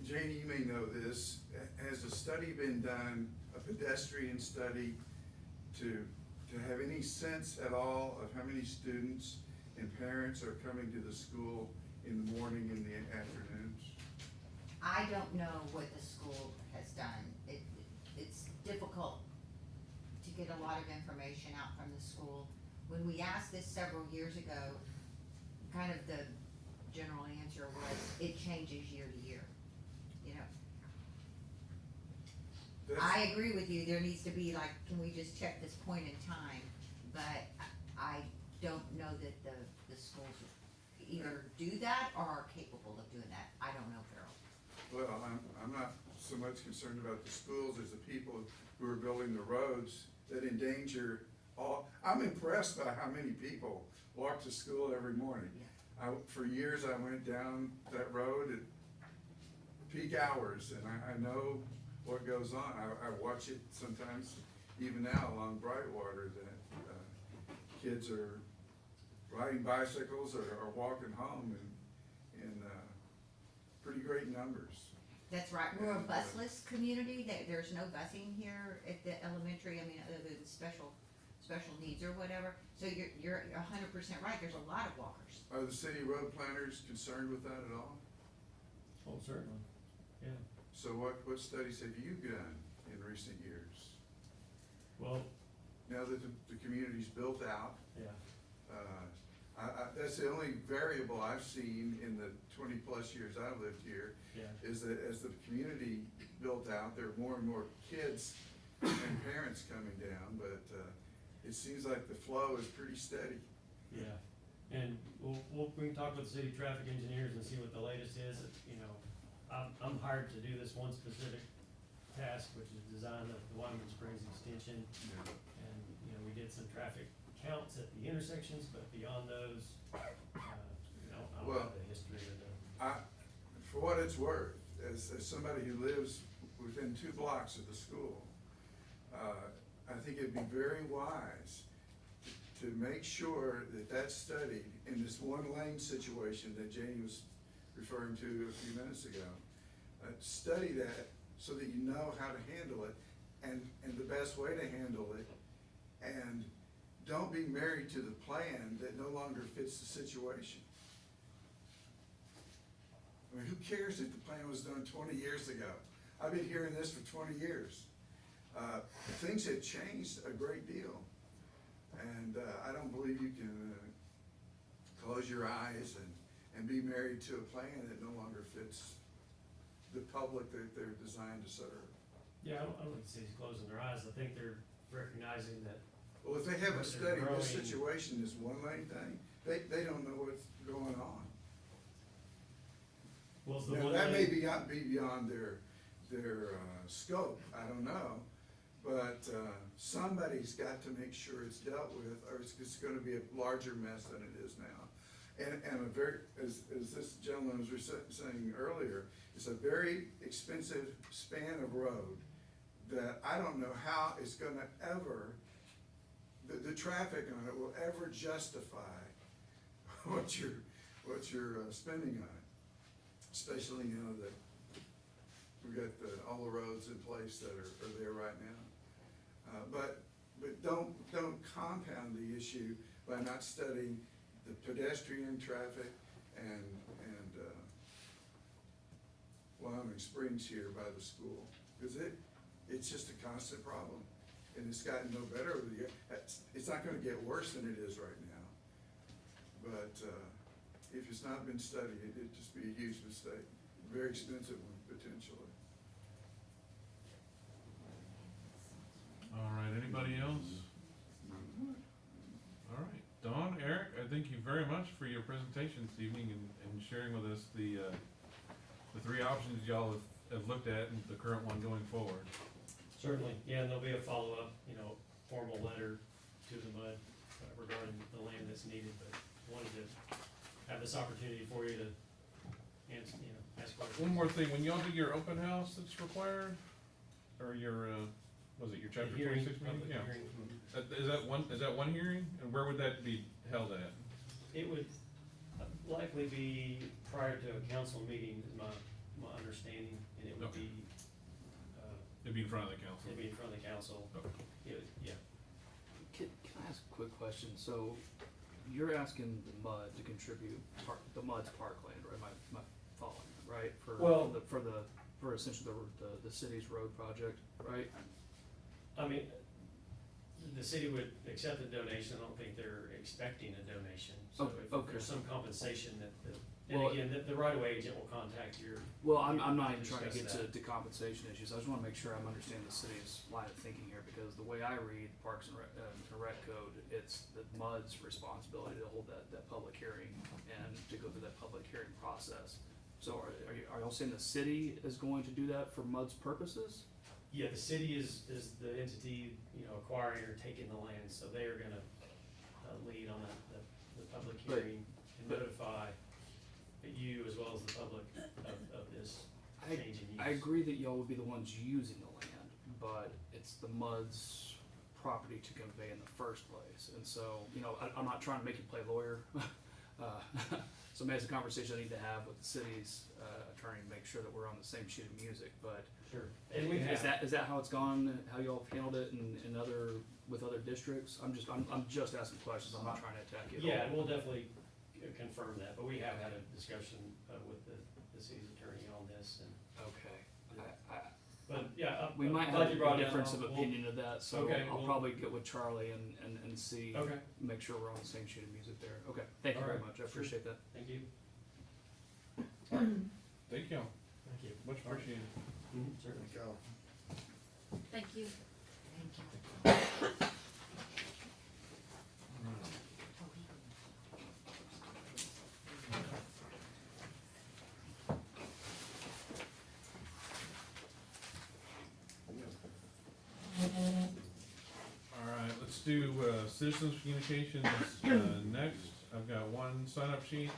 Janie, you may know this. Has a study been done, a pedestrian study, to have any sense at all of how many students and parents are coming to the school in the morning and the afternoons? I don't know what the school has done. It's difficult to get a lot of information out from the school. When we asked this several years ago, kind of the general answer was, it changes year to year, I agree with you, there needs to be like, can we just check this point in time? But I don't know that the schools either do that or are capable of doing that. I don't know, Carol. Well, I'm not so much concerned about the schools as the people who are building the roads that endanger all. I'm impressed by how many people walk to school every morning. For years, I went down that road at peak hours, and I know what goes on. I watch it sometimes, even now along Brightwater, that kids are riding bicycles or walking home in pretty great numbers. That's right, we're a busless community, there's no busing here at the elementary, other than special needs or whatever. So you're 100% right, there's a lot of walkers. Are the city road planners concerned with that at all? Oh, certainly, yeah. So what studies have you done in recent years? Well, Now that the community's built out, yeah. That's the only variable I've seen in the 20-plus years I've lived here, Yeah. is that as the community built out, there are more and more kids and parents coming down, but it seems like the flow is pretty steady. Yeah, and we can talk with the city traffic engineers and see what the latest is. I'm hired to do this one specific task, which is design of the Wyoming Springs extension. And, we did some traffic counts at the intersections, but beyond those, I don't Well, have the history of the. For what it's worth, as somebody who lives within 2 blocks of the school, I think it'd be very wise to make sure that that's studied in this one lane situation that Janie was referring to a few minutes ago. Study that so that you know how to handle it and the best way to handle it. And don't be married to the plan that no longer fits the situation. I mean, who cares if the plan was done 20 years ago? I've been hearing this for 20 years. Things have changed a great deal. And I don't believe you can close your eyes and be married to a plan that no longer fits the public that they're designed to serve. Yeah, I don't think the city's closing their eyes. I think they're recognizing that. Well, if they haven't But they're studied this growing. situation, this one lane thing, they don't know what's going on. Well, it's the Now, one that may lane- be beyond their scope, I don't know. But somebody's got to make sure it's dealt with, or it's gonna be a larger mess than it is now. And a very, as this gentleman was saying earlier, it's a very expensive span of road that I don't know how it's gonna ever, the traffic on it will ever justify what you're spending on it. Especially, you know, that we've got all the roads in place that are there right now. But don't compound the issue by not studying the pedestrian traffic and Wyoming Springs here by the school. Because it's just a constant problem. And it's gotten no better over the years. It's not gonna get worse than it is right now. But if it's not been studied, it'd just be a huge mistake. Very expensive one, potentially. All right, anybody else? All right, Dawn, Eric, I thank you very much for your presentation this evening and sharing with us the three options y'all have looked at and the current one going forward. Certainly, yeah, and there'll be a follow-up, formal letter to the MUD regarding the land that's needed, but wanted to have this opportunity for you to answer, ask questions. One more thing, when y'all do your open house that's required, or your, was it your chapter The hearing, 26 meeting? public Yeah. hearing. Is that one hearing, and where would that be held at? It would likely be prior to a council meeting, is my understanding, and it would Okay. be, It'd be in front of the council? it'd be in front of the council. Okay. Yeah. Can I ask a quick question? So you're asking the MUD to contribute the MUD's parkland, right? My following, right? Well- For essentially the city's road project, right? I mean, the city would accept a donation. I don't think they're expecting a donation. So if Okay. there's some compensation and Well- again, the right-of-way agent will contact your. Well, I'm not even to trying to get discuss to compensation issues. I just wanna make sure I'm understanding the city's line of thinking here, because the way I read Parks and Rec code, it's the MUD's responsibility to hold that public hearing and to go through that public hearing process. So are y'all saying the city is going to do that for MUD's purposes? Yeah, the city is the entity, acquiring or taking the land, so they are gonna lead on the public But- hearing and notify you as well as the public of this change in use. I agree that y'all would be the ones using the land, but it's the MUD's property to convey in the first place. And so, I'm not trying to make you play lawyer. So maybe it's a conversation I need to have with the city's attorney to make sure that we're on the same sheet of music, but Sure. And we is have, that how it's gone, how y'all have handled it with other districts? I'm just asking questions, I'm not trying to attack you at all. yeah, and we'll definitely confirm that, but we have had a discussion with the city's attorney on this and. Okay. But yeah, We might I'm glad have you brought a it up. difference of We'll- opinion of that, so Okay, I'll well- probably get with Charlie and see, Okay, make sure we're on the same sheet of music there. Okay, thank you very Alright, much, I sure. appreciate that. thank you. Thank you, Thank you. much appreciated. Certainly. Thank you. All right, let's do citizens communications next. I've got one sign-up sheet.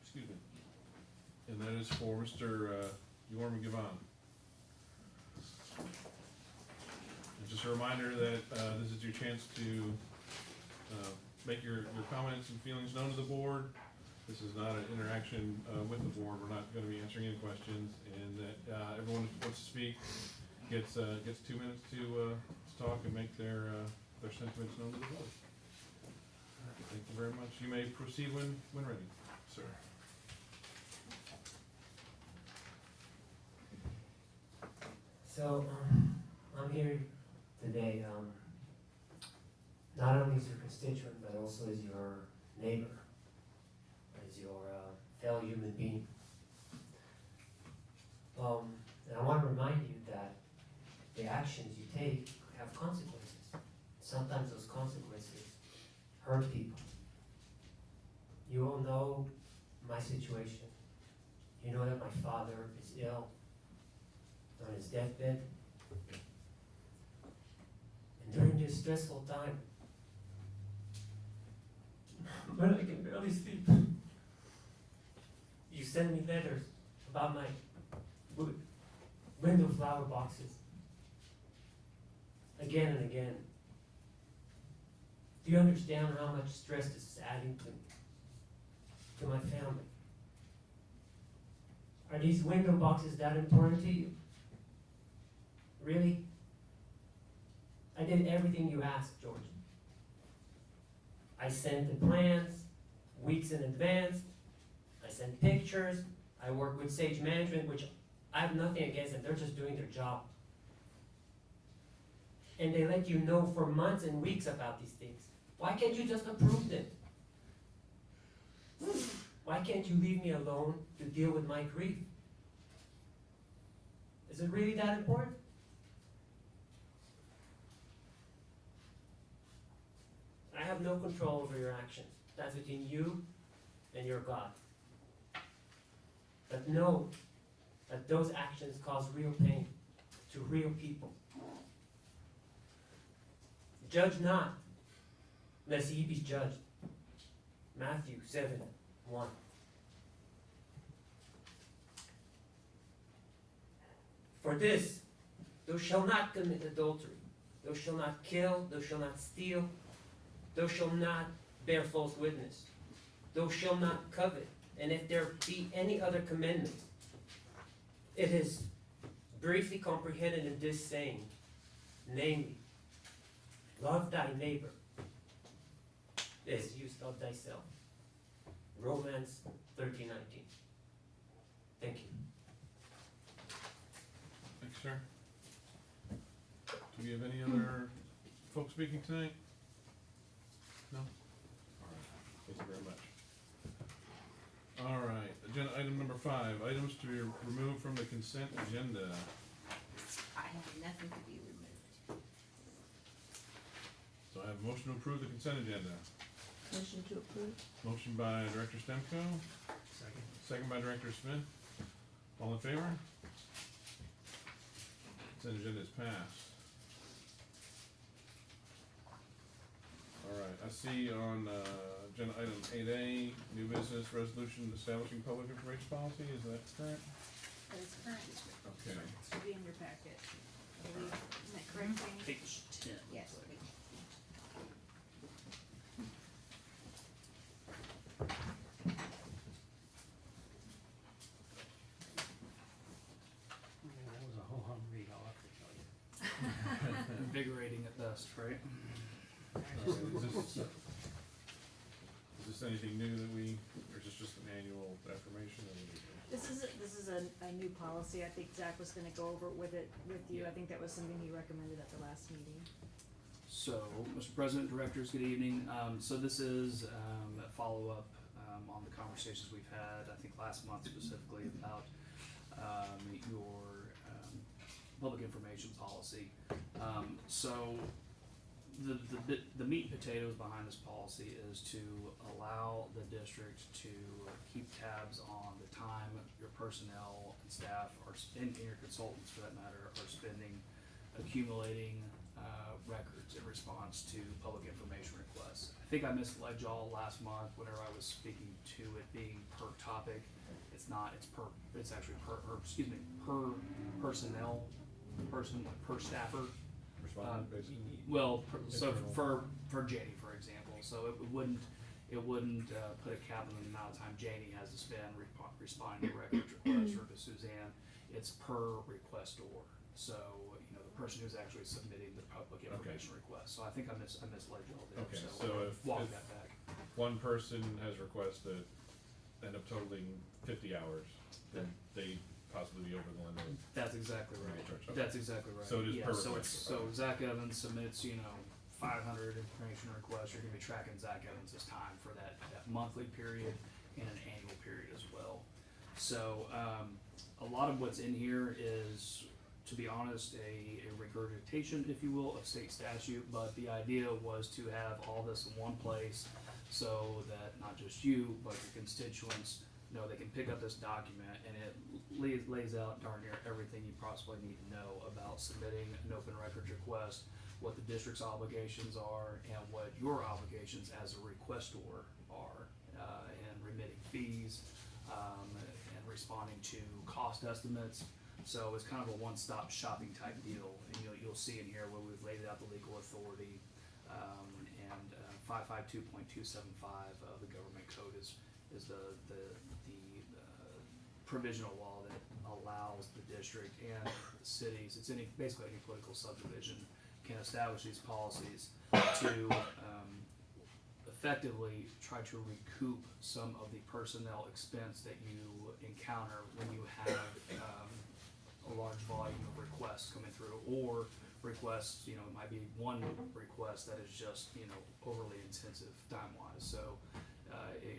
Excuse me. And that is for Mr. Yorm Givon. And just a reminder that this is your chance to make your comments and feelings known to the board. This is not an interaction with the board. We're not gonna be answering any questions, and that everyone who wants to speak gets 2 minutes to talk and make their sentiments known to the board. Thank you very much. You may proceed when ready, sir. So, I'm here today, not only as your constituent, but also as your neighbor, as your fellow human being. And I want to remind you that the actions you take have consequences. Sometimes those consequences hurt people. You all know my situation. You know that my father is ill, on his deathbed. And during this stressful time, when I can barely sleep, you send me letters about my window flower boxes. Again and again. Do you understand how much stress this is adding to my family? Are these window boxes that important to you? Really? I did everything you asked, George. I sent the plans weeks in advance. I sent pictures. I worked with Sage Management, which I have nothing against them. They're just doing their job. And they let you know for months and weeks about these things. Why can't you just approve them? Why can't you leave me alone to deal with my grief? Is it really that important? I have no control over your actions. That's between you and your God. But know that those actions cause real pain to real people. Judge not, lest ye be judged. Matthew 7:1. For this, thou shalt not commit adultery, thou shalt not kill, thou shalt not steal, thou shalt not bear false witness, thou shalt not covet. And if there be any other commandment, it is briefly comprehended in this saying, namely, love thy neighbor as you love thyself. Romans 13:19. Thank you. Thanks, sir. Do we have any other folks speaking tonight? No? All right, thank you very much. All right, agenda item number 5, items to be removed from the consent agenda. I have nothing to be removed. So I have a motion to approve the consent agenda. Motion to approve? Motion by Director Stemko, Second. second by Director Smith. All in favor? Consent agenda is passed. All right, I see on agenda item 8A, new business resolution establishing public information policy, is that correct? That is current. Okay. It should be in your packet. I believe, isn't that correct, Jamie? Page 10. Yes, please. That was a whole hum read, I'll have to tell you. Invigorating at best, right? Is this anything new that we, or is this just an annual affirmation? Or what is it? This is a new policy. I think Zach was gonna go over with you. I think that was something he recommended at the last meeting. So, Mr. President, Directors, good evening. So this is a follow-up on the conversations we've had, I think last month specifically, about your public information policy. So the meat and potatoes behind this policy is to allow the district to keep tabs on the time your personnel and staff are spending, your consultants for that matter, are spending accumulating records in response to public information requests. I think I misled y'all last month whenever I was speaking to it being per topic. It's not, it's actually per personnel, per staffer. Respondent, basically? Well, so for Janie, for example, so it wouldn't put a cap on the amount of time Janie has to spend responding to records requests, or to Suzanne. It's per requestor. So, you know, the person who's actually submitting the public information request. So I think I misled y'all there. Okay, So so walk if that back. one person has requests that end up totaling 50 hours, then they possibly be over the limit. That's exactly right. That's exactly right. So it is Yeah, per so request. so Zach Evans submits, 500 information requests, you're gonna be tracking Zach Evans' time for that monthly period and an annual period as well. So, a lot of what's in here is, to be honest, a regurgitation, if you will, of state statute, but the idea was to have all this in one place so that not just you, but your constituents know they can pick up this document and it lays out darn near everything you possibly need to know about submitting an open records request, what the district's obligations are, and what your obligations as a requestor are, and remitting fees, and responding to cost estimates. So it's kind of a one-stop shopping type deal, and you'll see in here where we've laid out the legal authority, and 552.275 of the government code is the provisional law that allows the district and the cities, it's basically any political subdivision, can establish these policies to effectively try to recoup some of the personnel expense that you encounter when you have a large volume of requests coming through, or requests, it might be one request that is just, overly intensive time-wise. So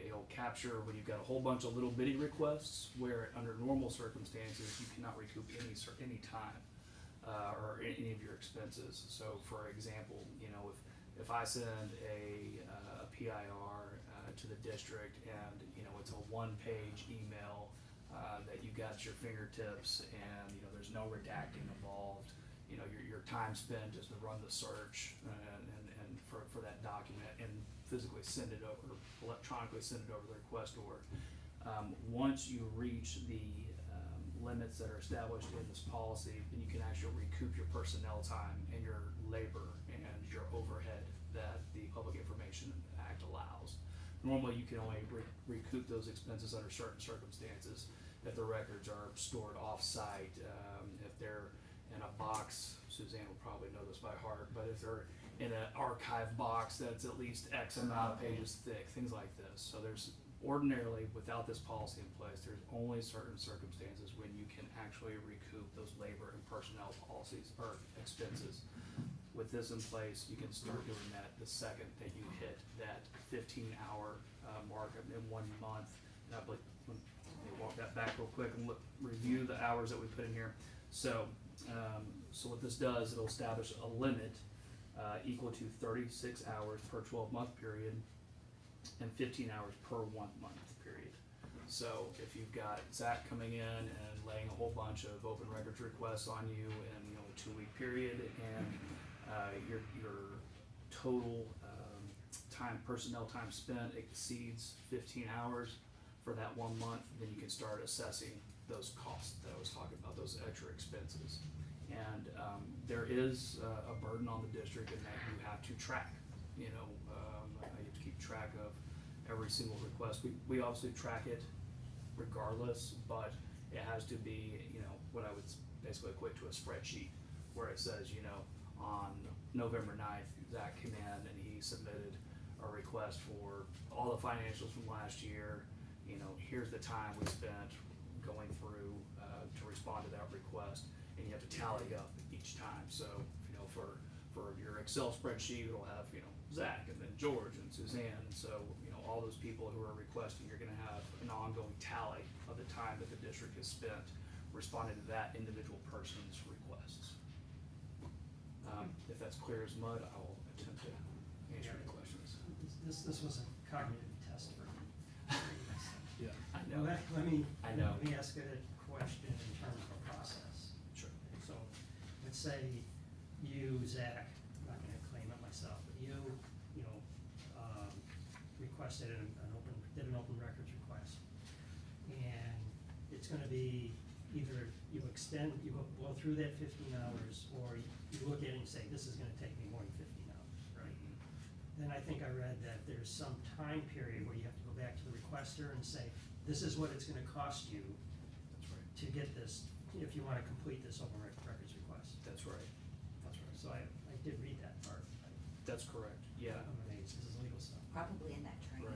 it'll capture when you've got a whole bunch of little bitty requests where under normal circumstances you cannot recoup any time or any of your expenses. So for example, if I send a PIR to the district and it's a one-page email that you got at your fingertips and there's no redacting involved, your time spent just to run the search and for that document and physically send it over, electronically send it over the requestor. Once you reach the limits that are established in this policy, then you can actually recoup your personnel time and your labor and your overhead that the Public Information Act allows. Normally, you can only recoup those expenses under certain circumstances. If the records are stored off-site, if they're in a box, Suzanne will probably know this by heart, but if they're in an archive box that's at least X amount of pages thick, things like this. So there's ordinarily, without this policy in place, there's only certain circumstances when you can actually recoup those labor and personnel policies or expenses. With this in place, you can start doing that the second that you hit that 15-hour mark in 1 month. And I believe, let me walk that back real quick and review the hours that we put in here. So, so what this does, it'll establish a limit equal to 36 hours per 12-month period and 15 hours per 1 month period. So if you've got Zach coming in and laying a whole bunch of open records requests on you in a 2-week period, and your total personnel time spent exceeds 15 hours for that 1 month, then you can start assessing those costs that I was talking about, those extra expenses. And there is a burden on the district in that you have to track, you have to keep track of every single request. We obviously track it regardless, but it has to be, what I would basically equate to a spreadsheet where it says, on November 9th, Zach came in and he submitted a request for all the financials from last year. Here's the time we spent going through to respond to that request, and you have to tally up each time. So, for your Excel spreadsheet, it'll have, Zach and then George and Suzanne. And so, all those people who are requesting, you're gonna have an ongoing tally of the time that the district has spent responding to that individual person's requests. If that's clear as mud, I will attempt to answer any questions. This was a cognitive test for me. Yeah. I know. Let me ask a question in terms of a process. Sure. So, let's say you, Zach, I'm not gonna claim it myself, but you requested did an open records request. And it's gonna be either you go through that 15 hours, or you look at it and say, this is gonna take me more than 15 hours, right? Then I think I read that there's some time period where you have to go back to the requester and say, this is what it's gonna cost you That's right. to get this, if you wanna complete this open records request. That's right. That's right. So I did read that part. That's correct. Yeah. I'm amazed, this is legal stuff. Probably in that training.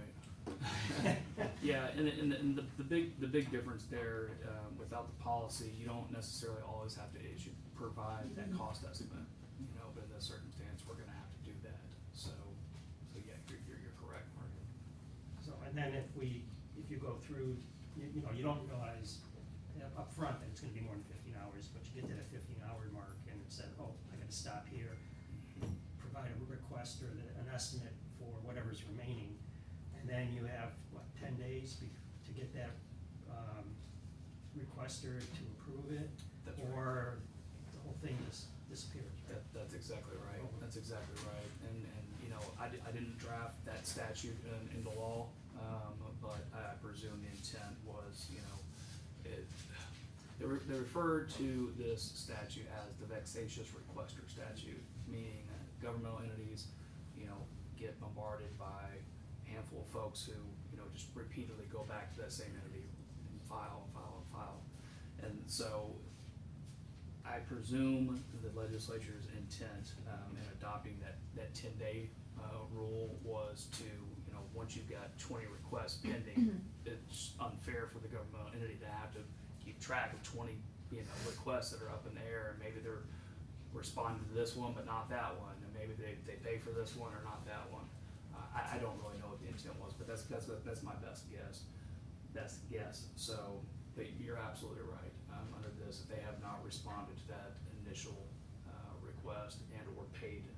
Right. Yeah, and the big difference there, without the policy, you don't necessarily always have to provide that cost estimate, you know, but in this circumstance, we're gonna have to do that, so yeah, you're correct, Mark. So, and then if you go through, you know, you don't realize up front that it's gonna be more than 15 hours, but you get to that 15-hour mark and it said, oh, I gotta stop here, provide a request or an estimate for whatever's remaining, and then you have, what, 10 days to get that requester to approve it? That's right. Or the whole thing just disappears, right? That's exactly right, that's exactly right, and, you know, I didn't draft that statute into law, but I presume the intent was, you know, they referred to this statute as the vexatious requester statute, meaning that governmental entities, you know, get bombarded by a handful of folks who, you know, just repeatedly go back to that same entity and file and file and file. And so I presume the legislature's intent in adopting that 10-day rule was to, you know, once you've got 20 requests pending, it's unfair for the governmental entity to have to keep track of 20, you know, requests that are up in the air, and maybe they're responding to this one but not that one, and maybe they pay for this one or not that one. I don't really know what the intent was, but that's my best guess. So, but you're absolutely right. Under this, if they have not responded to that initial request and or paid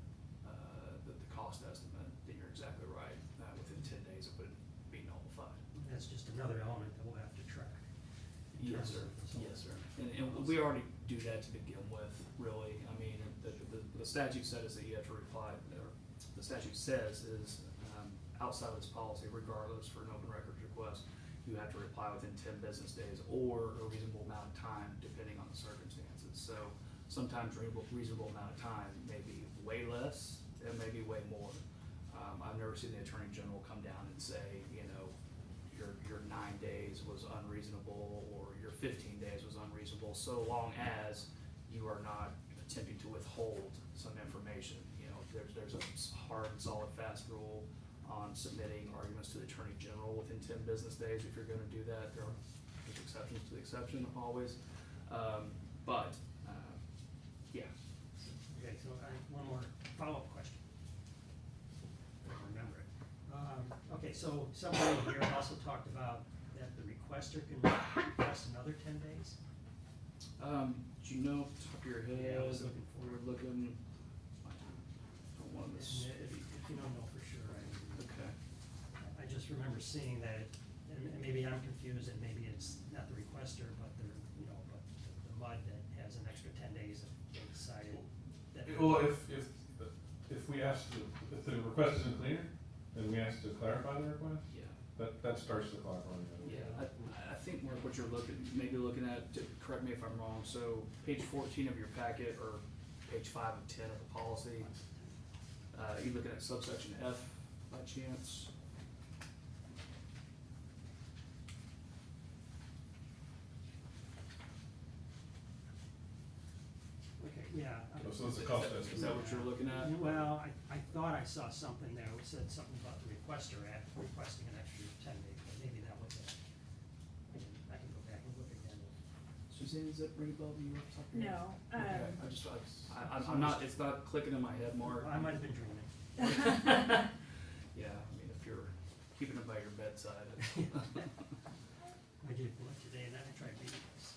the cost estimate, then you're exactly right. Within 10 days, it would be nullified. That's just another element that we'll have to track. in Yes, terms sir. of this whole- Yes, sir. And we already do that to begin with, really. I mean, the statute says that you have to reply, or the statute says is, outside of this policy, regardless for an open records request, you have to reply within 10 business days or a reasonable amount of time, depending on the circumstances. So sometimes reasonable amount of time may be way less, it may be way more. I've never seen the Attorney General come down and say, you know, your 9 days was unreasonable or your 15 days was unreasonable, so long as you are not attempting to withhold some information. You know, there's a hard and solid fast rule on submitting arguments to the Attorney General within 10 business days. If you're gonna do that, there's exceptions to the exception always. Yeah. Okay, so one more follow-up question. If I can remember it. Okay, so somebody here also talked about that the requester can request another 10 days? Do you know off the top of your head? Yeah, I was looking for it. We're looking, don't want And this. if you don't know for sure, Okay. I just remember seeing that, and maybe I'm confused, and maybe it's not the requester, but the MUD that has an extra 10 days if they decided that. Well, if we ask, if the request isn't clear, then we ask to clarify the request, Yeah. that starts the clock running. Yeah, I think, Mark, what you're maybe looking at, correct me if I'm wrong, so page 14 of your packet, or page 5 of 10 of the policy, you looking at subsection F by chance? Okay, yeah. So it's a cost Is estimate. that what you're looking at? Well, I thought I saw something there, that said something about the requester requesting an extra 10 days, but maybe that was it. I can go back and look again. Suzanne, does that ring a bell to you off the top of your head? No, Okay, I'm not, it's not clicking in my head, Mark. I might have been dreaming. Yeah, I mean, if you're keeping it by your bedside, I did look today, and then I tried reading this.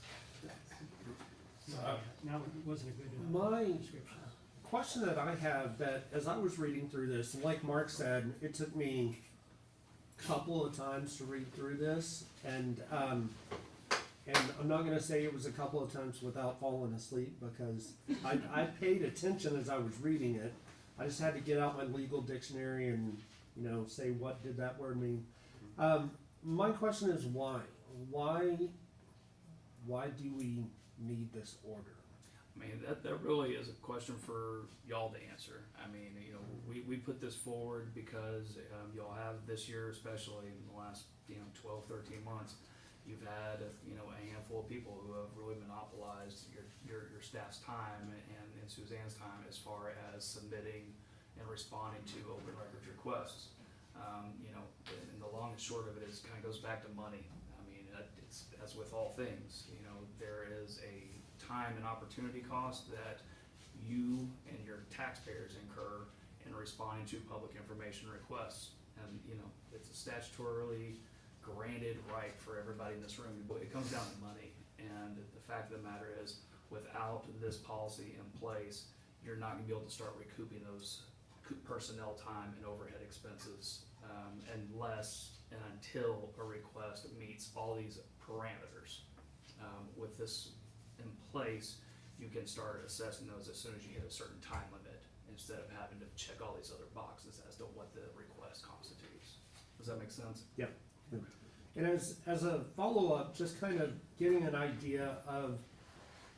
Uh, Now, it wasn't a good My description. question that I have, that as I was reading through this, and like Mark said, it took me a couple of times to read through this, and I'm not gonna say it was a couple of times without falling asleep, because I paid attention as I was reading it. I just had to get out my legal dictionary and, you know, say, what did that word mean? My question is why? Why do we need this order? I mean, that really is a question for y'all to answer. I mean, you know, we put this forward because y'all have this year, especially in the last, 12, 13 months, you've had, a handful of people who have really monopolized your staff's time and Suzanne's time as far as submitting and responding to open records requests. You know, and the long and short of it is, kind of goes back to money. I mean, it's, as with all things, you know, there is a time and opportunity cost that you and your taxpayers incur in responding to public information requests. And, you know, it's a statutorily granted right for everybody in this room, but it comes down to money. And the fact of the matter is, without this policy in place, you're not gonna be able to start recouping those personnel time and overhead expenses, unless and until a request meets all these parameters. With this in place, you can start assessing those as soon as you hit a certain time limit, instead of having to check all these other boxes as to what the request constitutes. Does that make sense? Yep. And as a follow-up, just kind of getting an idea of,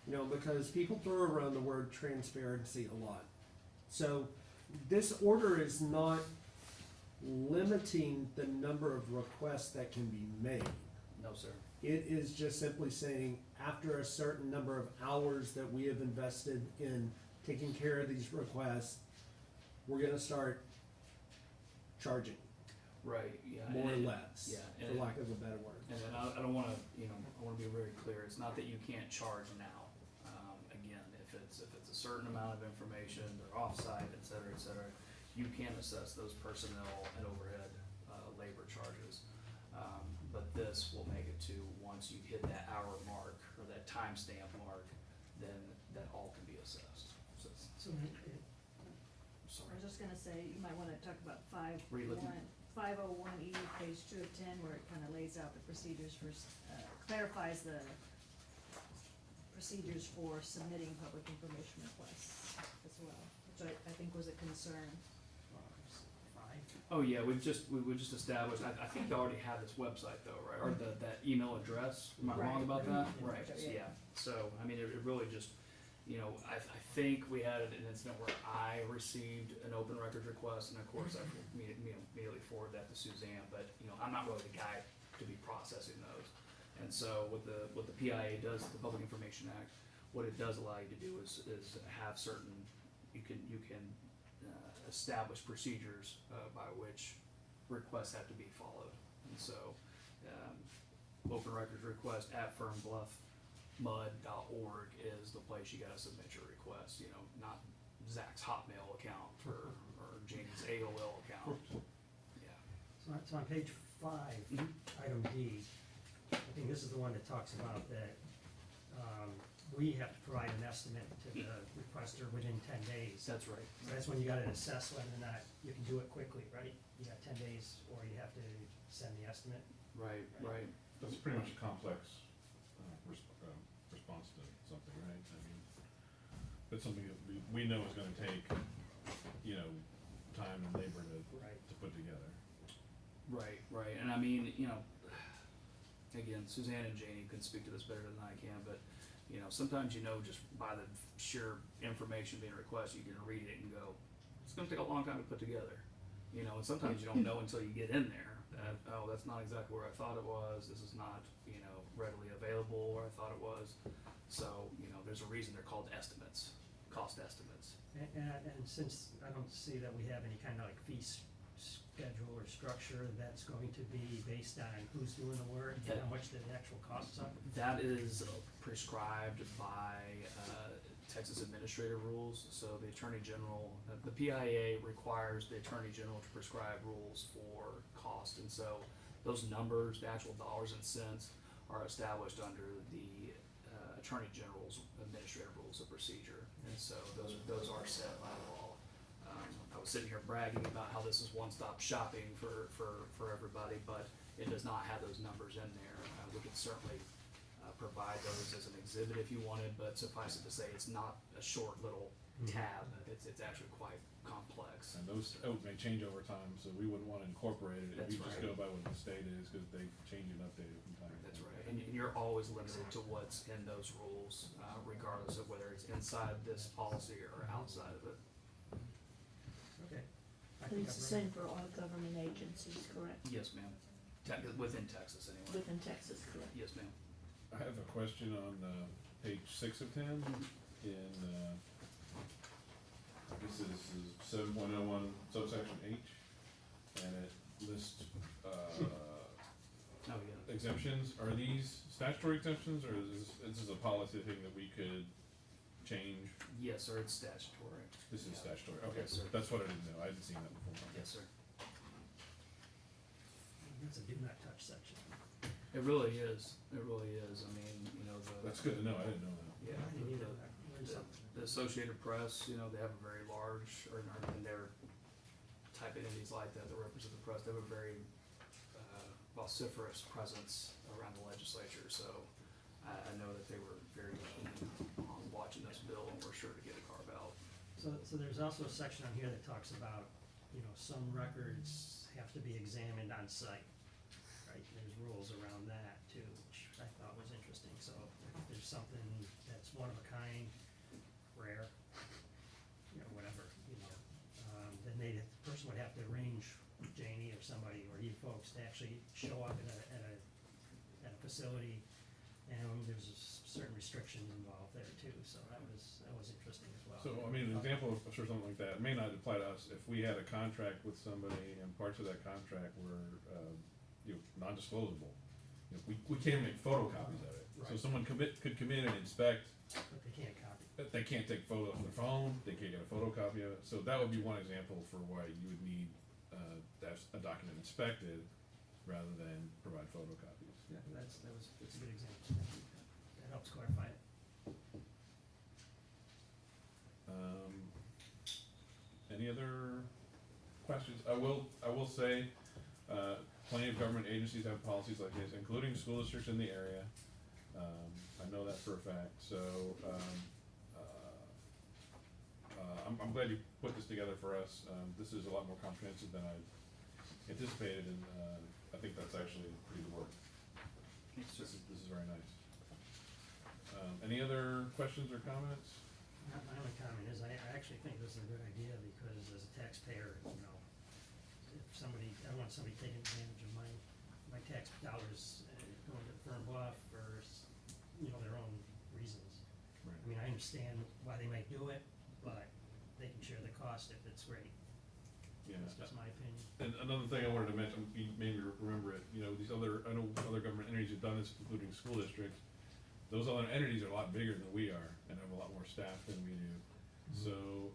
you know, because people throw around the word transparency a lot. So this order is not limiting the number of requests that can be made. No, sir. It is just simply saying, after a certain number of hours that we have invested in taking care of these requests, we're gonna start charging, Right, yeah. more or and- less, Yeah. for and- lack of a better word. And then I don't wanna, you know, I wanna be very clear, it's not that you can't charge now. Again, if it's a certain amount of information, they're off-site, et cetera, you can assess those personnel and overhead, labor charges. But this will make it to, once you hit that hour mark, or that timestamp mark, then that all can be assessed. So, So, I sorry. was just gonna say, you might wanna talk about Were you looking? 501E, page 2 of 10, where it kinda lays out the procedures for, clarifies the procedures for submitting public information requests as well, which I think was a concern. 5. Oh, yeah, we would just established, I think you already have this website though, right, or that email address, am I wrong about that? Right. Right, yeah, so, I mean, it really just, you know, I think we had an incident where I received an open records request, and of course, I immediately forwarded that to Suzanne, but, you know, I'm not really the guy to be processing those. And so what the PIA does, the Public Information Act, what it does allow you to do is have certain, you can establish procedures by which requests have to be followed. And so, open records request at fernbluffmud.org is the place you gotta submit your request, you know, not Zach's Hotmail account or Janie's AOL account. Yeah. So on page 5, Mhm. item D, I think this is the one that talks about that, we have to provide an estimate to the requester within 10 days. That's right. So that's when you gotta assess whether or not you can do it quickly, right? You got 10 days, or you have to send the estimate. Right. That's pretty much a complex response to something, right? I mean, but something that we know is gonna take, you know, time and labor Right. to put together. Right, and I mean, you know, again, Suzanne and Janie can speak to this better than I can, but, you know, sometimes, you know, just by the sheer information being requested, you can read it and go, it's gonna take a long time to put together. You know, and sometimes you don't know until you get in there, that, oh, that's not exactly where I thought it was, this is not, you know, readily available where I thought it was. So, you know, there's a reason they're called estimates, cost estimates. And since I don't see that we have any kind of like fee schedule or structure, that's going to be based on who's doing the work and how much the actual costs are. That is prescribed by Texas administrative rules, so the Attorney General, the PIA requires the Attorney General to prescribe rules for cost, and so those numbers, the actual dollars and cents, are established under the Attorney General's administrative rules of procedure, and so those are set by law. I was sitting here bragging about how this is one-stop shopping for everybody, but it does not have those numbers in there. We could certainly provide those as an exhibit if you wanted, but suffice it to say, it's not a short little tab. It's actually quite complex. And those may change over time, so we wouldn't wanna incorporate it if That's you just right. go by what the state is, cause they change and update it from time to time. That's right, and you're always limited to what's in those rules, regardless of whether it's inside this policy or outside of it. Okay. I And think it's the I've read same for all government agencies, correct? Yes, ma'am. Within Texas, anyway. Within Texas, correct? Yes, ma'am. I have a question on, page 6 of 10, in, this is 7101 subsection H, and it list, Oh, yeah. exemptions. Are these statutory exemptions, or is this a policy thing that we could change? Yes, sir, it's statutory. This is Yeah. statutory, okay, Yes, sir. that's what I didn't know, I hadn't seen that before. Yes, sir. That's a do not touch section. It really is. It really is. I mean, you know, the. That's good to know, I didn't know that. Yeah, I didn't either. the- I learned something. The Associated Press, you know, they have a very large, and they're type entities like that represent the press, they have a very vociferous presence around the legislature, so I know that they were very keen on watching this bill and were sure to get a carve out. So there's also a section on here that talks about, you know, some records have to be examined on site, right? There's rules around that too, which I thought was interesting, so if there's something that's one of a kind, rare, you know, whatever, you know, then the person would have to arrange Janie or somebody, or you folks to actually show up at a facility, and there's certain restrictions involved there too, so that was interesting as well. So, I mean, an example of sort of something like that, it may not apply to us, if we had a contract with somebody and parts of that contract were, you know, non-disclosable, you know, we can't make photocopies of it. So Right. someone could come in and inspect, But they can't copy. but they can't take photos on their phone, they can't get a photocopy of it, so that would be one example for why you would need, to have a document inspected rather than provide photocopies. Yeah, that's a good example. That helps clarify it. Any other questions? I will say, plenty of government agencies have policies like this, including school districts in the area. I know that for a fact, so, I'm glad you put this together for us. This is a lot more comprehensive than I anticipated, and, I think that's actually pretty good work. This is very nice. Any other questions or comments? My only comment is, I actually think this is a good idea, because as a taxpayer, you know, if somebody, I don't want somebody taking advantage of my tax dollars, going to Fernbluff for, you know, their own reasons. Right. I mean, I understand why they might do it, but they can share the cost if it's great. Yeah. That's just my opinion. And another thing I wanted to mention, you maybe remember it, you know, I know other government entities have done this, including school districts. Those other entities are a lot bigger than we are and have a lot more staff than we do. So,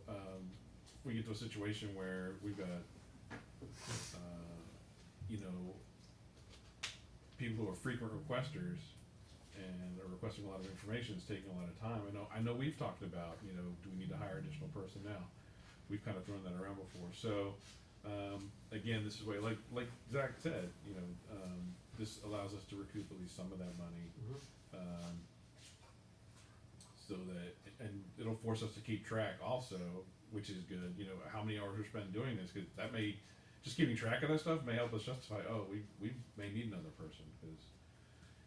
we get to a situation where we've got, you know, people who are frequent requesters and are requesting a lot of information, it's taking a lot of time. I know we've talked about, you know, do we need to hire additional personnel? We've kind of thrown that around before, so, again, this is where, like Zach said, you know, this allows us to recoup at least some of that money. So that, and it'll force us to keep track also, which is good, you know, how many hours we're spending doing this, cause that may, just keeping track of that stuff may help us justify, oh, we may need another person, cause,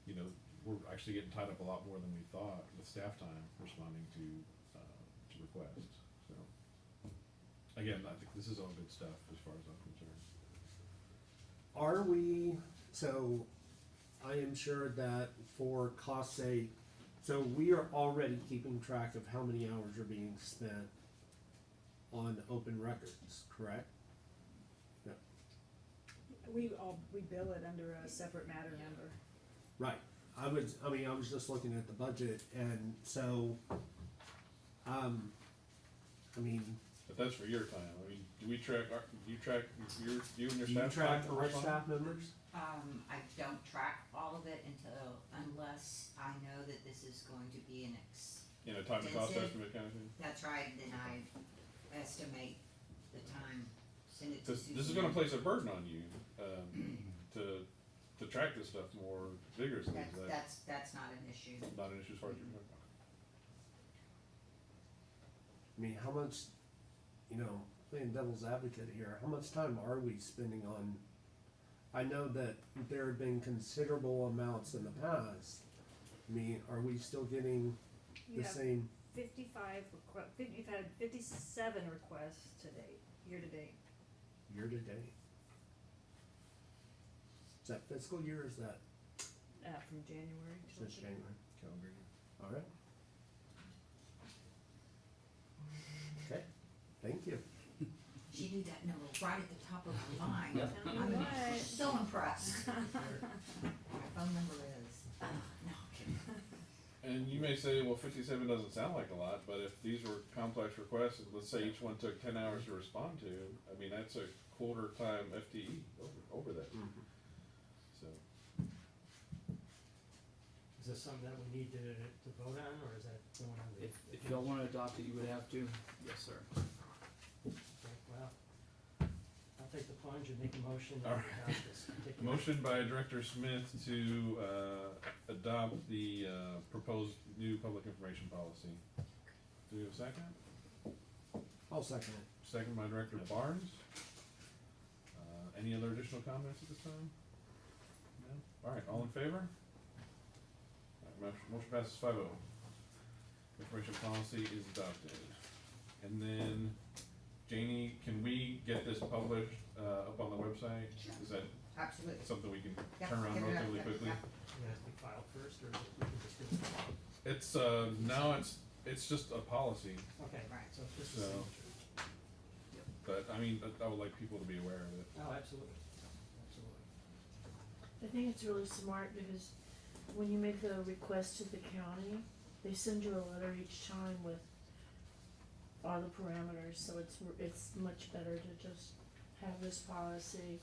you know, we're actually getting tied up a lot more than we thought with staff time responding to requests, so. Again, I think this is all good stuff as far as I'm concerned. Are we, so I am sure that for cost's sake, so we are already keeping track of how many hours are being spent on open records, correct? No, We bill it under a separate matter number. right, I was just looking at the budget, and so, I mean, But that's for your time, I mean, do you track you and your do you staff track time for our responding? staff members? I don't track all of it unless I know that this is going to be You know, time and cost Extensive. estimate kind of thing? that's right, then I estimate the time, send it to Susan. This is gonna place a burden on you, to track this stuff more vigorously, is that That's not an issue. not an issue as far as you're? I mean, how much, you know, playing devil's advocate here, how much time are we spending on? I know that there have been considerable amounts in the past. I mean, are we still getting You the have same, 55 you've had 57 requests to date, year to date. year to date? Is that fiscal year or is that From January till since today. January, calendar year? Alright. Okay, thank you. She knew that number right at the top of her mind. Yep. I'm What? so impressed. My phone number is, no, I'm kidding. And you may say, well, 57 doesn't sound like a lot, but if these were complex requests, and let's say each one took 10 hours to respond to, I mean, that's a quarter time FTE over that. So, Is this something that we need to vote on, or is that going on the? If y'all wanna adopt it, you would have to, yes, sir. Okay, well, I'll take the plunge and make a motion to All right. adopt this particular. motion by Director Smith to adopt the proposed new public information policy. Do we have a second? I'll second it. Second by Director Barnes. Any other additional comments at this time? No? All right, all in favor? All right, motion passes 5-0. Information policy is adopted. And then, Janie, can we get this published up on the website? Sure. Is that Absolutely. something we can Yeah, turn around get it up relatively there, quickly? yeah. It has to be filed first, or is it, we can just do it? It's, now it's just a policy, Okay, Right. so just the So- signature. but I mean, I would like people to be aware of it. Oh, absolutely, absolutely. I think it's really smart because when you make a request to the county, they send you a letter each time with all the parameters, so it's much better to just have this policy,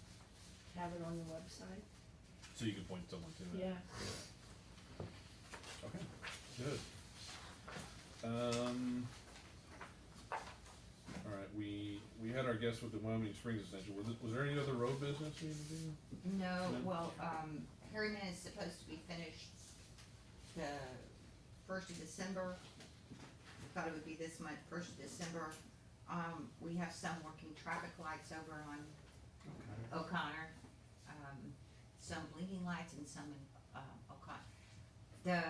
have it on the website. So you can point someone to it. Yeah, Okay, good. All right, we had our guest with the Wyoming Springs extension. Was there any other road business we need to do? No, No? well, Harriman is supposed to be finished the 1st of December. We thought it would be this month, 1st of December. We have some working traffic lights over on O'Connor. Some blinking lights and some in, O'Connor.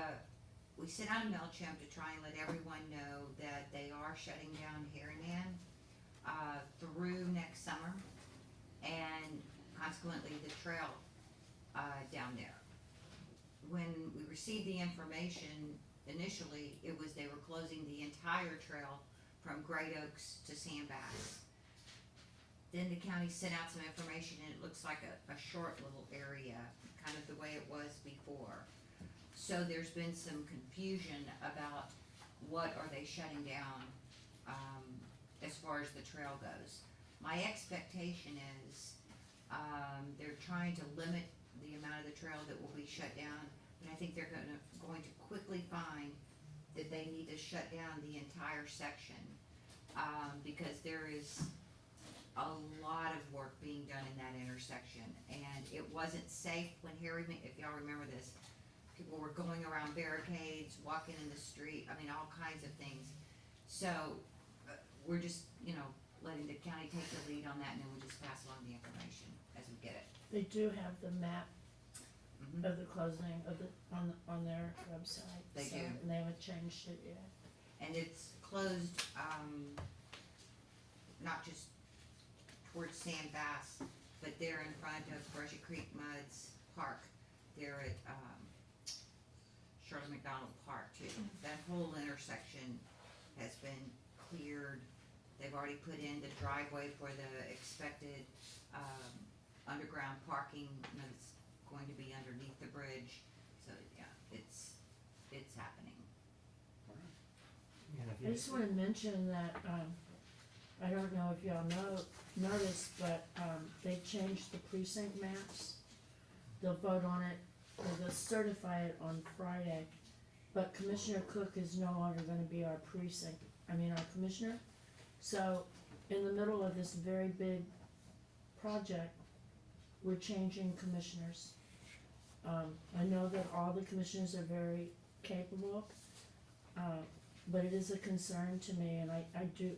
We sent out a MailChimp to try and let everyone know that they are shutting down Harriman, through next summer. And consequently, the trail, down there. When we received the information, initially, it was they were closing the entire trail from Great Oaks to Sandbags. Then the county sent out some information and it looks like a short little area, kind of the way it was before. So there's been some confusion about what are they shutting down, as far as the trail goes. My expectation is, they're trying to limit the amount of the trail that will be shut down, but I think they're going to quickly find that they need to shut down the entire section, because there is a lot of work being done in that intersection, and it wasn't safe when Harriman, if y'all remember this, people were going around barricades, walking in the street, I mean, all kinds of things. So, we're just, letting the county take the lead on that, and then we'll just pass along the information as we get it. they do have the map Mhm. of the closing of the, on their website. They so- do. And they haven't changed it yet. And it's closed, not just towards Sand Bass, but they're in front of Brushy Creek Muds Park. They're at, Shirley McDonald Park too. That whole intersection has been cleared. They've already put in the driveway for the expected, underground parking, that's going to be underneath the bridge. So, yeah, it's happening. And if I you- just wanna mention that, I don't know if y'all noticed, but, they changed the precinct maps. They'll vote on it, or they'll certify it on Friday, but Commissioner Cook is no longer gonna be our our commissioner. So, in the middle of this very big project, we're changing commissioners. I know that all the commissioners are very capable, but it is a concern to me, and I do,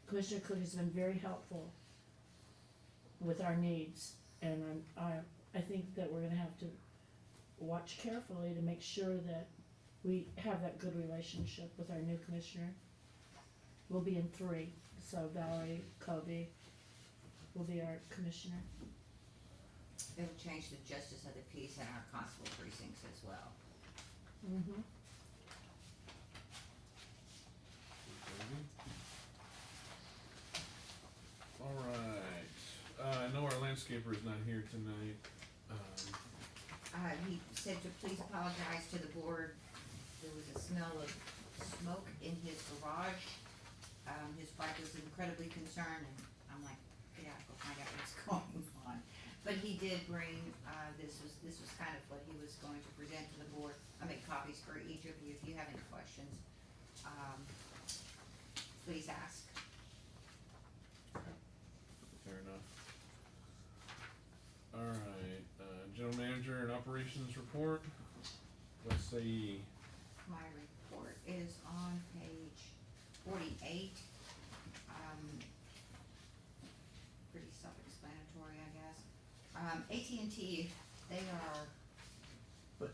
Commissioner Cook has been very helpful with our needs, and I think that we're gonna have to watch carefully to make sure that we have that good relationship with our new commissioner. We'll be in 3, so Valerie Kobe will be our commissioner. It'll change the justice of the peace in our constable precincts as well. Mm-hmm. landscaper is not here tonight. He said to please apologize to the board. There was a smell of smoke in his garage. His wife was incredibly concerned, and I'm like, yeah, go find out what's going on. But he did bring, this was kind of what he was going to present to the board. I made copies for each of you. If you have any questions, please ask. Fair enough. Alright, general manager and operations report. Let's see. My report is on page 48. Pretty self-explanatory, I guess. AT&T, they are,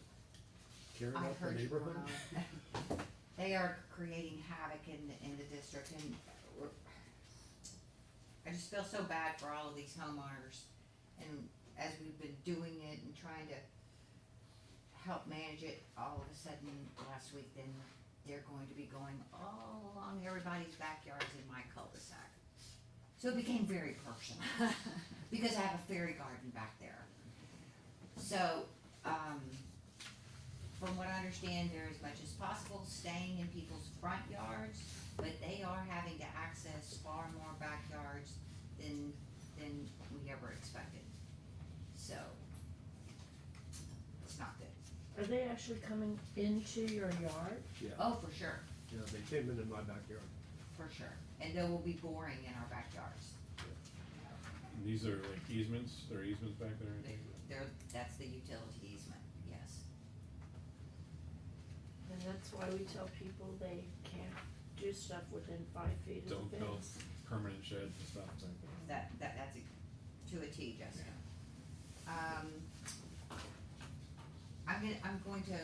Tearing I up the heard you, neighborhood? they are creating havoc in the district, and I just feel so bad for all of these homeowners. And as we've been doing it and trying to help manage it, all of a sudden last week, then they're going to be going all along everybody's backyards in my cul-de-sac. So it became very personal, because I have a fairy garden back there. So, from what I understand, they're as much as possible staying in people's front yards, but they are having to access far more backyards than we ever expected. So, it's not good. Are they actually coming into your yard? Yeah, Oh, for sure, yeah, they came into my backyard. for sure. And they will be boring in our backyards. These are like easements, there are easements back there, I think. That's the utility easement, yes. And that's why we tell people they can't do stuff within 5 feet of Don't the build fence. permanent sheds and stuff like that. That's to a T, Jessica. I'm going to,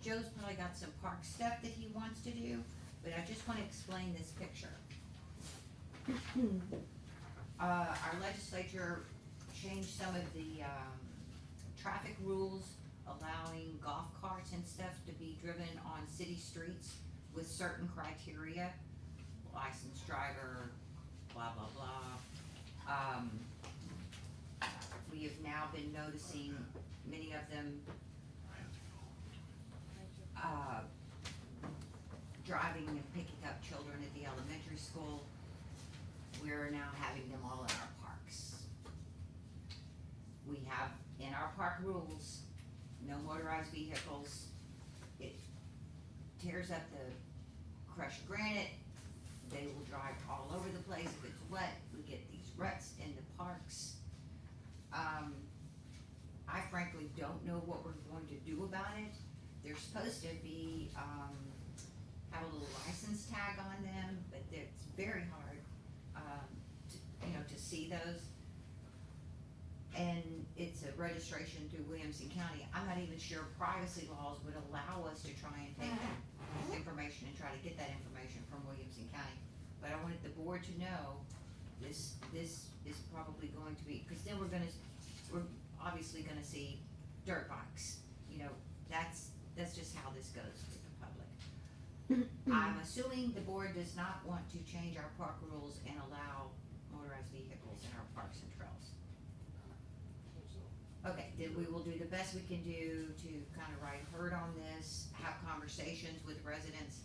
Joe's probably got some park stuff that he wants to do, but I just wanna explain this picture. Our legislature changed some of the, traffic rules, allowing golf carts and stuff to be driven on city streets with certain criteria, licensed driver, blah, blah, blah. We have now been noticing many of them, driving and picking up children at the elementary school. We're now having them all in our parks. We have in our park rules, no motorized vehicles. It tears up the crushed granite. They will drive all over the place if it's wet. We get these ruts in the parks. I frankly don't know what we're going to do about it. They're supposed to be, have a little license tag on them, but it's very hard, to see those. And it's a registration through Williamson County. I'm not even sure privacy laws would allow us to try and take that information and try to get that information from Williamson County. But I wanted the board to know, this is probably going to be, because then we're obviously gonna see dirt bikes. That's just how this goes with the public. I'm assuming the board does not want to change our park rules and allow motorized vehicles in our parks and trails. Okay, then we will do the best we can do to kind of ride herd on this, have conversations with residents.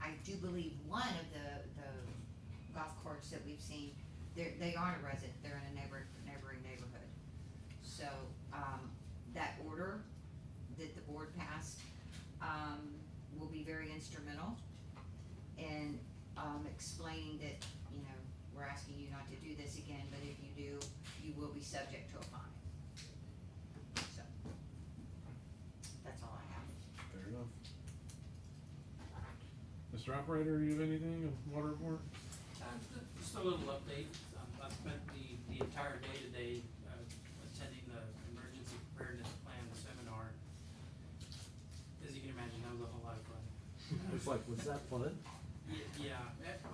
I do believe one of the golf carts that we've seen, they aren't a resident, they're in a neighboring neighborhood. So, that order that the board passed, will be very instrumental in, explaining that, we're asking you not to do this again, but if you do, you will be subject to a fine. So, that's all I have. Fair enough. Mr. Operator, you have anything, a water report? Just a little update. I spent the entire day today attending the emergency preparedness plan seminar. As you can imagine, that was a whole lot of fun. It's like, was that fun? Yeah,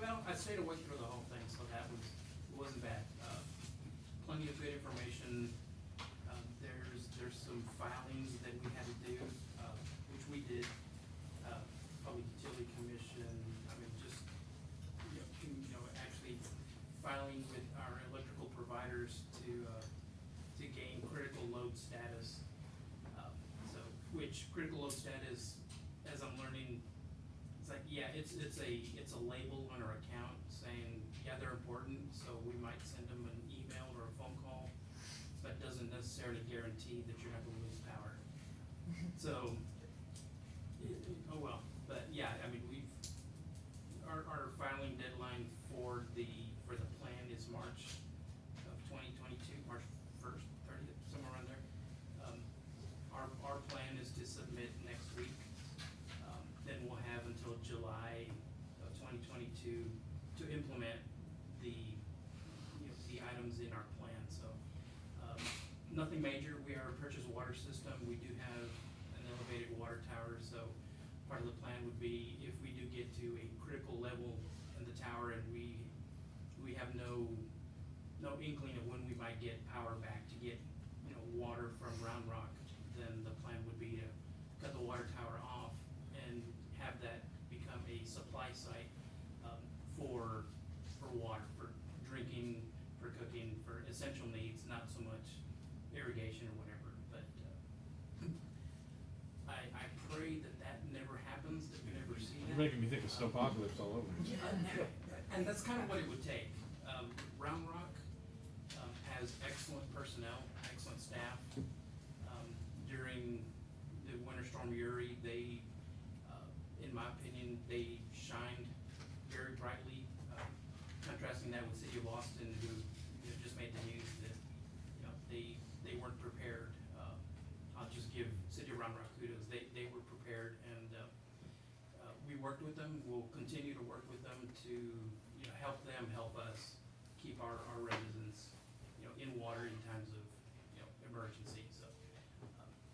well, I stayed awake through the whole thing, so that wasn't bad. Plenty of good information. There's some filings that we had to do, which we did. Public Utility Commission, actually filing with our electrical providers to to gain critical load status. So, which critical load status, as I'm learning, it's like, yeah, it's a label on our account saying, yeah, they're important, so we might send them an email or a phone call, but doesn't necessarily guarantee that you're not gonna lose power. So, oh well, but yeah, I mean, our filing deadline for the plan is March of 2022, March 1st, 30th, somewhere around there. Our plan is to submit next week. Then we'll have until July of 2022 to implement the items in our plan. So nothing major. We are a purchased water system. We do have an elevated water tower. So part of the plan would be if we do get to a critical level in the tower and we have no inkling of when we might get power back to get water from Round Rock, then the plan would be to cut the water tower off and have that become a supply site for water, for drinking, for cooking, for essential needs, not so much irrigation or whatever. But I pray that never happens, that we never see that. You're making me think of snowpocalypse all over. And that's kind of what it would take. Round Rock has excellent personnel, excellent staff. During the Winter Storm Uri, they, in my opinion, they shined very brightly. Contrasting that with City of Austin, who just made the news that they weren't prepared. I'll just give City of Round Rock kudos. They were prepared, and we worked with them. We'll continue to work with them to help us keep our residents in water in times of emergency. So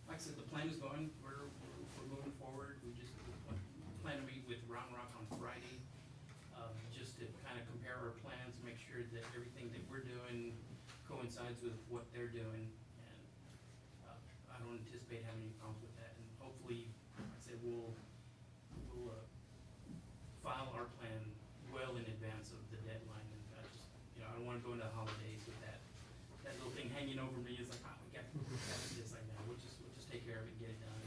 like I said, the plan is going. We're moving forward. We just plan to meet with Round Rock on Friday, just to kind of compare our plans, make sure that everything that we're doing coincides with what they're doing. And I don't anticipate having any problems with that. And hopefully, like I said, we'll file our plan well in advance of the deadline. And I don't want to go into the holidays with that little thing hanging over me. It's like, we got to do this like that. We'll just take care of it and get it done.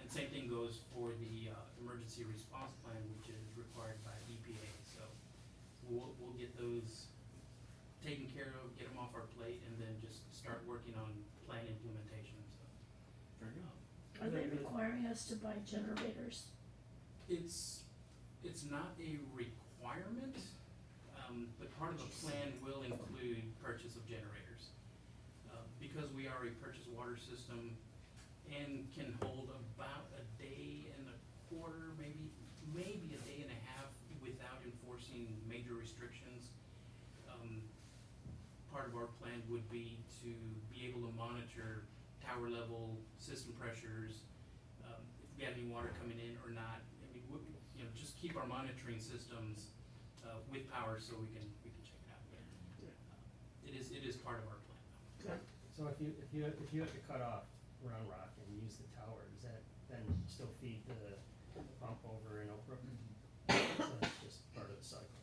And same thing goes for the emergency response plan, which is required by EPA. So we'll get those taken care of, get them off our plate, and then just start working on plan implementation. So Very good. Are they requiring us to buy generators? It's not a requirement, but part of the plan will include purchase of generators. Because we are a purchased water system and can hold about a day and a quarter, maybe a day and a half without enforcing major restrictions. Part of our plan would be to be able to monitor tower level, system pressures, if we have any water coming in or not. I mean, just keep our monitoring systems with power so we can check it out. It is part of our plan. So if you have to cut off Round Rock and use the tower, does that then still feed the pump over in Oak Brook? So that's just part of the cycle.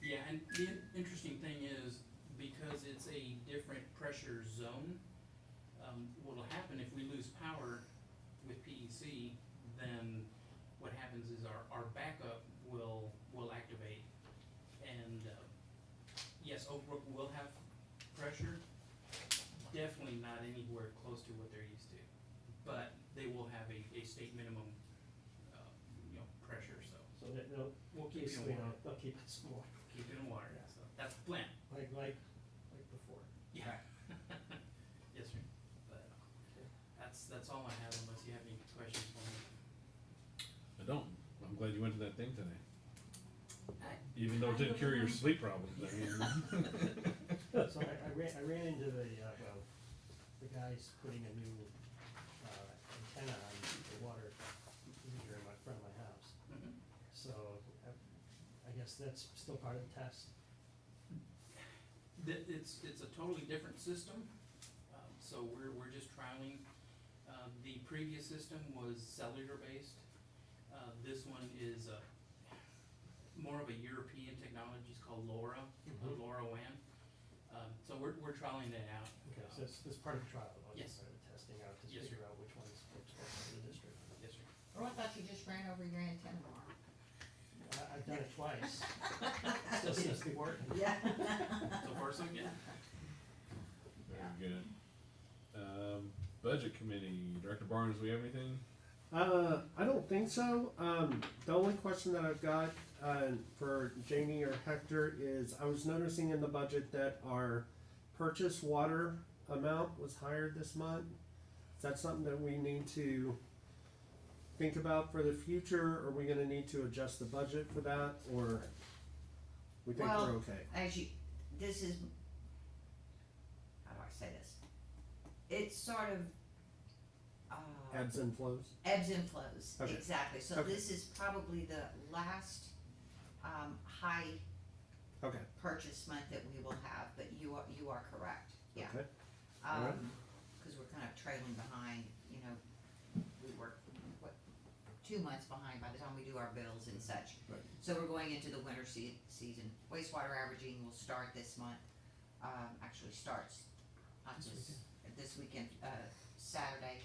Yeah, and the interesting thing is, because it's a different pressure zone, what'll happen if we lose power with PEC, then what happens is our backup will activate. And yes, Oak Brook will have pressure, definitely not anywhere close to what they're used to, but they will have a state minimum pressure. So we'll keep it in water. They'll keep it small. Keep it in water. Yeah. So that's the plan. Like before. Yeah. Yes, sir. But that's all I have, unless you have any questions for me. I don't. I'm glad you went to that thing today. Even though it didn't cure your sleep problems. I mean. So I ran into the guys putting a new antenna on the water meter in front of my house. Mhm. So I guess that's still part of the test. It's a totally different system, so we're just trialing. The previous system was cellular based. This one is more of a European technology. It's called LoRa, LoRaWAN. So we're trialing that out. Okay, so it's part of the trial, not Yes. just part of the testing out to Yes, sir. figure out which ones works best for the district. Yes, sir. Oh, I thought you just ran over your antenna bar. I've done it twice. Still seems to be working. Yeah. So far, so good. Very good. Budget committee, Director Barnes, do we have anything? I don't think so. The only question that I've got, for Jamie or Hector is, I was noticing in the budget that our purchase water amount was higher this month. Is that something that we need to think about for the future? Are we gonna need to adjust the budget for that, or we think Well, we're okay? This is, how do I say this? It's sort of, Ebbs and flows? ebbs and flows, Okay. exactly. So Okay. this is probably the last, high Okay, purchase month that we will have, but you are correct, yeah. okay. All right. Cause we're kind of trailing behind, you know, we were, 2 months behind by the time we do our bills and such. Right. So we're going into the winter season. Wastewater averaging will start this month, actually starts, not this weekend, Saturday,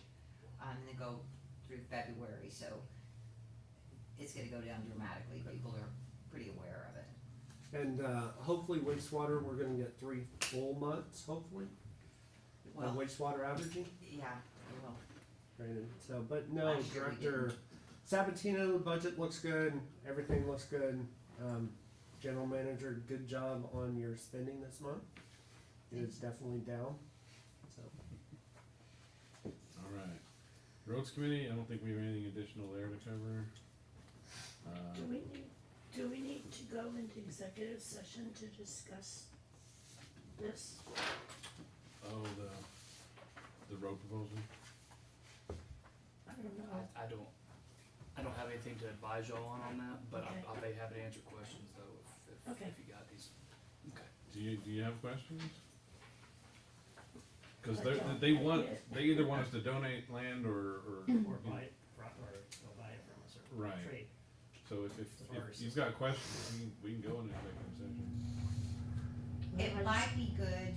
and then go through February, so it's gonna go down dramatically. People are pretty aware of it. And, hopefully wastewater, we're gonna get 3 full months, hopefully, Well, of wastewater averaging. yeah, well, Right, so, but no, Last year we Director Sabatino, the budget looks good, everything looks good. General Manager, good job on your spending this month. It is definitely down, so. All right. Roads committee, I don't think we have anything additional there to cover. Do we need to go into executive session to discuss this? Oh, the road proposal? I don't know. I don't have anything to advise y'all on that, but Okay. I'll be happy to answer questions though, Okay. if you got these. Okay. Do you have questions? Cause I they, don't. they want, they either want us to donate land or. Or buy it, or they'll buy it from us, or Right. trade. So if Or you've got questions, we can go into executive session. it Well, I might be good,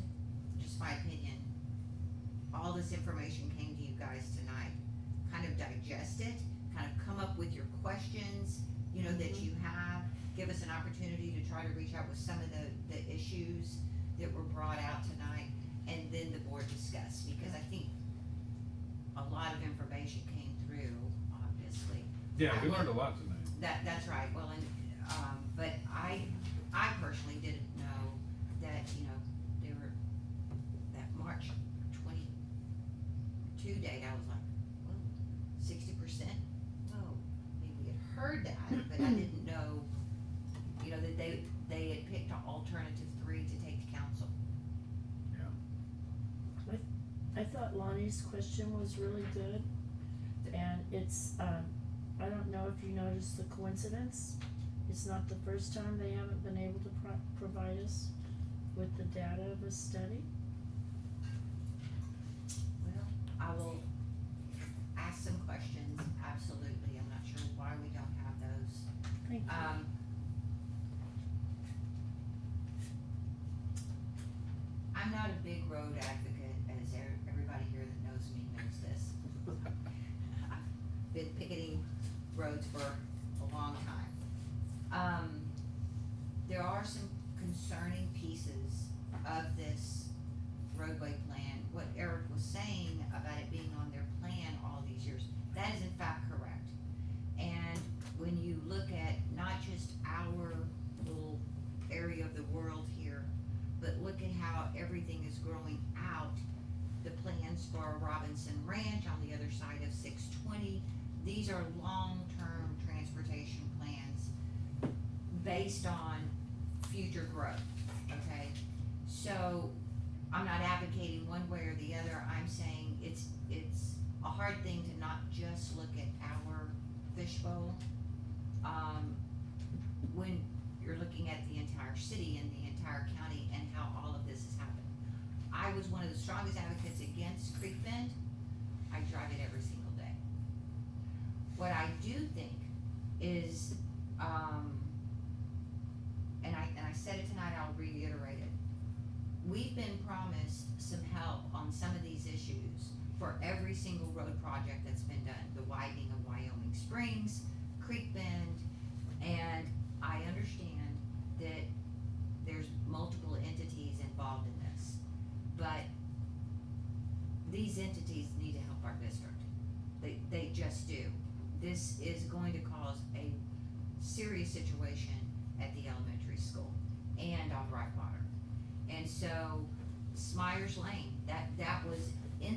just my opinion, all this information came to you guys tonight. Kind of digest it, kind of come up with your questions, you know, that you have. Give us an opportunity to try to reach out with some of the issues that were brought out tonight, and then the board discuss, because I think a lot of information came through, obviously. Yeah, we learned a lot tonight. That's right, well, and, but I personally didn't know that, you know, they were, that March 22 date, I was like, whoa, 60%? Whoa, I mean, we had heard that, but I didn't know, you know, that they had picked an alternative 3 to take to council. I thought Lonnie's question was really good, and it's, I don't know if you noticed the coincidence. It's not the first time they haven't been able to provide us with the data of a study. Well, I will ask some questions, absolutely, I'm not sure why we don't have those. Thank you. I'm not a big road advocate, as everybody here that knows me knows this. I've been picketing roads for a long time. There are some concerning pieces of this roadway plan. What Eric was saying about it being on their plan all these years, that is in fact correct. And when you look at not just our little area of the world here, but look at how everything is growing out, the plans for Robinson Ranch on the other side of 620, these are long-term transportation plans based on future growth, okay? So, I'm not advocating one way or the other, I'm saying it's a hard thing to not just look at our fishbowl, when you're looking at the entire city and the entire county and how all of this has happened. I was one of the strongest advocates against Creek Bend. I drive it every single day. What I do think is, and I said it tonight, I'll reiterate it. we've been promised some help on some of these issues for every single road project that's been done, the widening of Wyoming Springs, Creek Bend, and I understand that there's multiple entities involved in this, but these entities need to help our district. They just do. This is going to cause a serious situation at the elementary school and on Brightwater. And so, Smyers Lane, that was in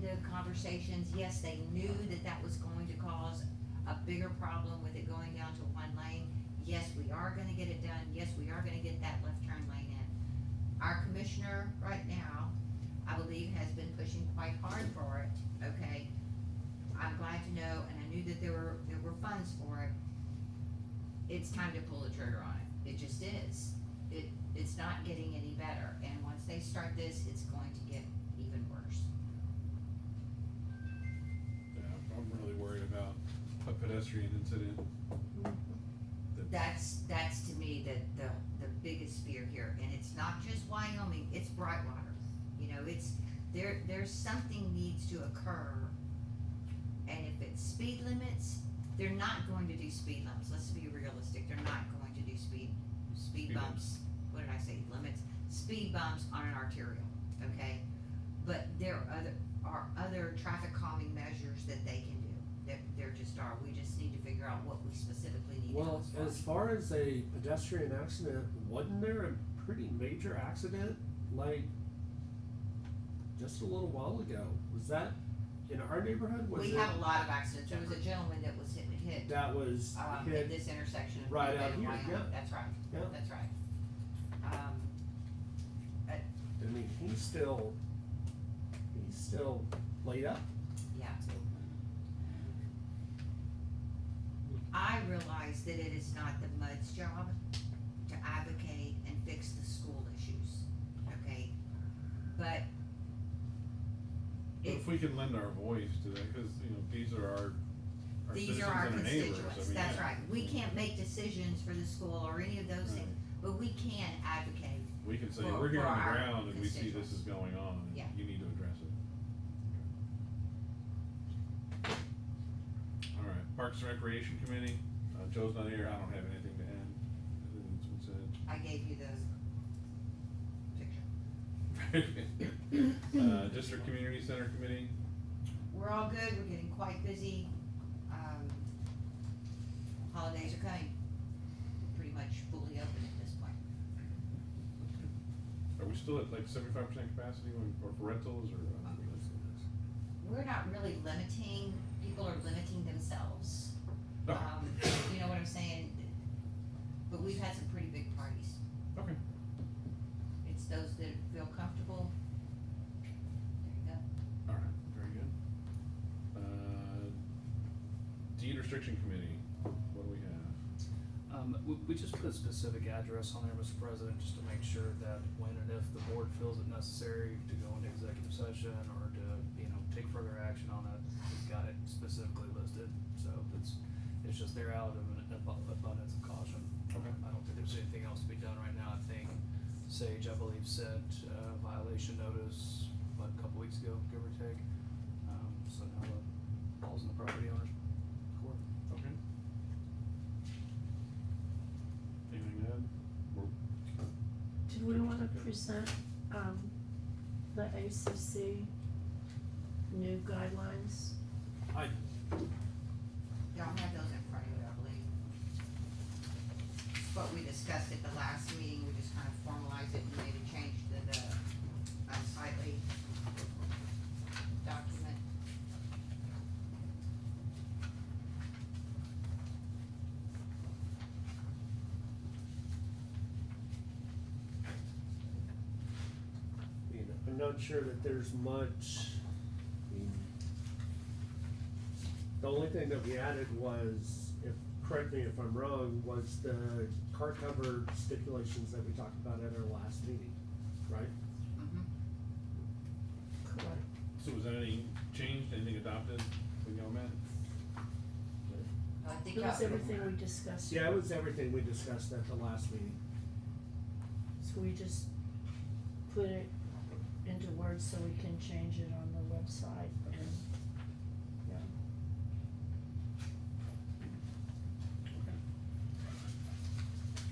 the conversations, yes, they knew that was going to cause a bigger problem with it going down to one lane. Yes, we are gonna get it done, yes, we are gonna get that left turn lane in. Our commissioner right now, I believe, has been pushing quite hard for it, okay? I'm glad to know, and I knew that there were funds for it. It's time to pull the trigger on it, it just is. It's not getting any better, and once they start this, it's going to get even worse. Yeah, I'm really worried about a pedestrian incident. That's to me the biggest fear here, and it's not just Wyoming, it's Brightwater. You know, there's something needs to occur, and if it's speed limits, they're not going to do speed limits, let's be realistic, they're not going to do speed bumps, what did I say, limits, speed bumps on an arterial, okay? But there are other traffic calming measures that they can do, there just are, we just need to figure out what we specifically need. Well, as far as a pedestrian accident, wasn't there a pretty major accident, like, just a little while ago? Was that in our neighborhood? Was We it? have a lot of accidents, there was a gentleman that was hit That was at hit this intersection of right Creek out Bend and here, Wyoming. yeah. That's right, Yeah. that's right. I mean, he's still laid up. Yeah. I realize that it is not the MUD's job to advocate and fix the school issues, okay? But But if we can lend our voice to that, cause, you know, these are our these citizens are our and our neighbors, constituents, I mean, that's yeah. right. We can't make decisions for the school or any of those Right. things, but we can advocate. We can say, for- we're here for on the our ground and we see this constituents. is going on, and Yeah. you need to address it. Alright, Parks and Recreation Committee, Joe's not here, I don't have anything to add, everything's been said. I gave you the picture. District Community Center Committee, We're all good, we're getting quite busy. Holidays are coming, pretty much fully open at this point. are we still at like 75% capacity or for rentals, or? We're not really limiting, people are limiting themselves. Oh. You know what I'm saying? But we've had some pretty big parties. Okay. It's those that feel comfortable. There you go. Alright, very good. Deed Restriction Committee, what do we have? We just put a specific address on there, Mr. President, just to make sure that when and if the board feels it necessary to go into executive session or to, take further action on it, we've got it specifically listed. So it's just there out of an abundance of caution. Okay. I don't think there's anything else to be done right now. I think Sage, I believe, sent a violation notice, a couple weeks ago, give or take. So now the ball's in the property owner's court. Okay. Anything to add? Do we wanna present, the ACC new guidelines? Y'all have those in front of you, I believe. What we discussed at the last meeting, we just kind of formalized it and made a change to the unsightly document. I'm not sure that there's much, the only thing that we added was, correct me if I'm wrong, was the car cover stipulations that we talked about at our last meeting, right? Correct. So was there any changed, anything adopted, we go, Matt? I think It was y'all- everything we discussed. Yeah, it was everything we discussed at the last meeting. So we just put it into words so we can change it on the website and, yeah.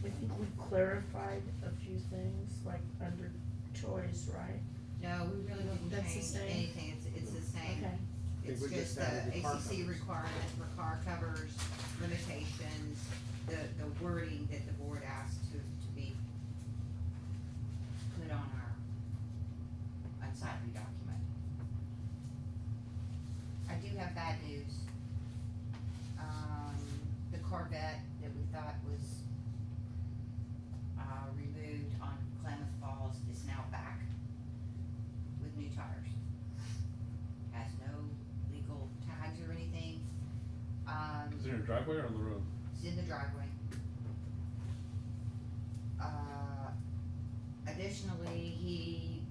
I think we clarified a few things, like under toys, right? No, we really didn't That's the change same? anything, it's the same. Okay. It's we just just the added the car ACC covers. requirement for car covers, limitations, the wording that the board asked to be put on our unsightly document. I do have bad news. The Corvette that we thought was, removed on Klamath Falls is now back with new tires. Has no legal tags or anything. Is it in your driveway or on the road? It's in the driveway. Additionally, he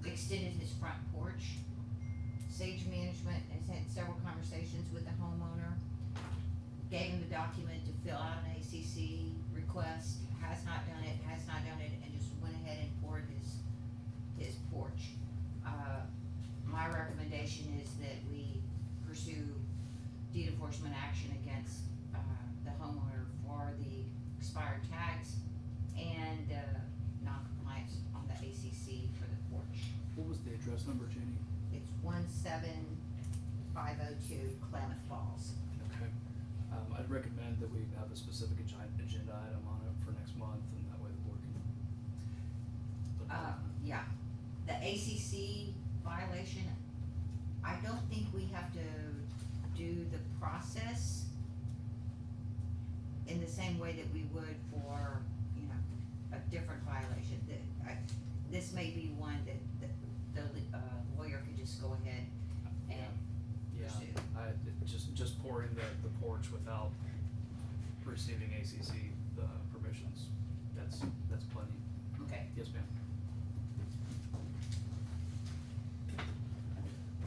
extended his front porch. Sage Management has had several conversations with the homeowner. Gave him the document to fill out an ACC request, has not done it, and just went ahead and poured his porch. My recommendation is that we pursue deed enforcement action against, the homeowner for the expired tags and, non-compliance on the ACC for the porch. What was the address number, Jenny? It's 17502 Klamath Falls. Okay. I'd recommend that we have a specific agenda item on it for next month, and that way the board can. put it on. Yeah, the ACC violation, I don't think we have to do the process in the same way that we would for, you know, a different violation. This may be one that the lawyer could just go ahead and Yeah, pursue. just pouring the porch without receiving ACC, permissions, that's plenty. Okay. Yes, ma'am.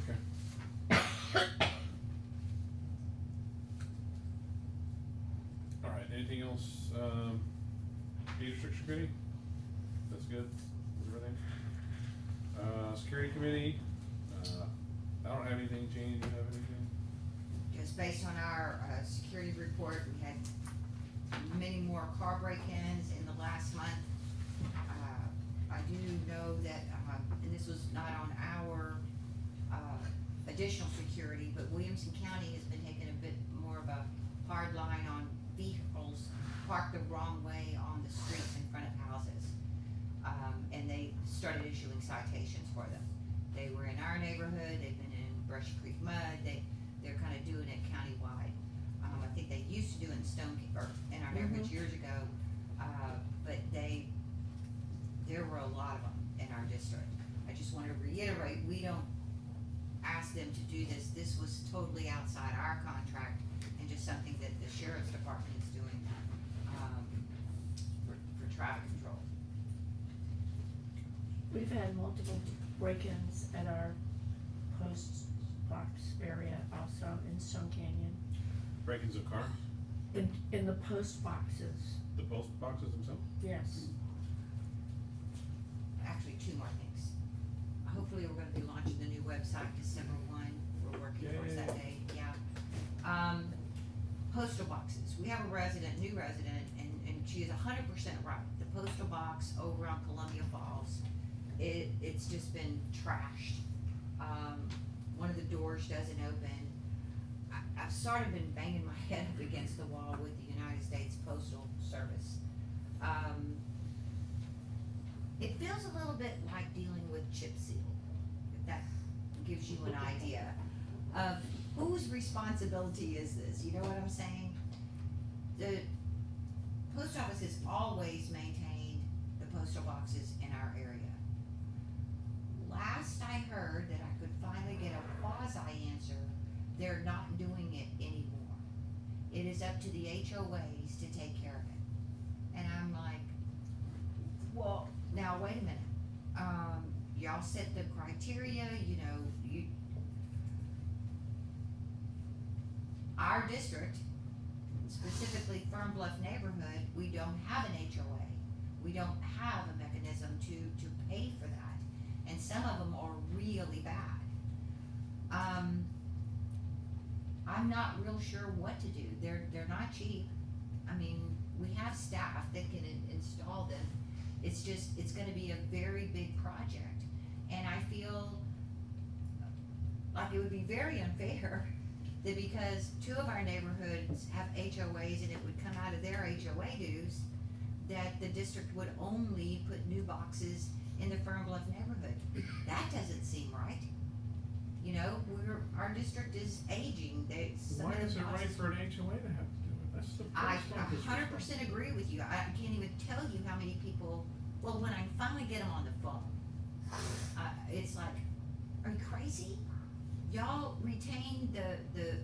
Okay. All right, anything else, deed restriction committee? That's good, with everything? Security committee, I don't have anything, Jane, do you have anything? Just based on our, security report, we had many more car break-ins in the last month. I do know that, and this was not on our, additional security, but Williamson County has been taking a bit more of a hard line on vehicles parked the wrong way on the streets in front of houses. And they started issuing citations for them. They were in our neighborhood, they've been in Brush Creek Mud, they're kinda doing it countywide. I think they used to do it in in our neighborhoods years ago, but there were a lot of them in our district. I just wanna reiterate, we don't ask them to do this, this was totally outside our contract and just something that the sheriff's department is doing, for traffic control. We've had multiple break-ins at our post box area also in Stone Canyon. Break-ins of cars, In the post boxes, the post boxes themselves? yes. Actually, two more things. Hopefully, we're gonna be launching the new website December 1, we're working towards that Yay. date, yeah. Postal boxes, we have a new resident, and she is 100% right. The postal box over on Columbia Falls, it's just been trashed. One of the doors doesn't open. I've sort of been banging my head up against the wall with the United States Postal Service. It feels a little bit like dealing with chip seal, if that gives you an idea of whose responsibility is this, you know what I'm saying? The post office has always maintained the postal boxes in our area. Last I heard that I could finally get a quasi answer, they're not doing it anymore. It is up to the HOAs to take care of it. And I'm like, well, now wait a minute. Y'all set the criteria, you know, our district, specifically Fernbluff neighborhood, we don't have an HOA. We don't have a mechanism to pay for that, and some of them are really bad. I'm not real sure what to do. They're not cheap. I mean, we have staff that can install them. It's just, it's gonna be a very big project. And I feel like it would be very unfair that because two of our neighborhoods have HOAs and it would come out of their HOA dues, that the district would only put new boxes in the Fernbluff neighborhood. That doesn't seem right. You know, our district is aging. Some Why of the is it right boxes- for an HOA to have to do it? That's the I post office 100% agree with you. I can't even tell you how many people, well, when I finally get them on the phone, it's like, are you crazy? Y'all retain the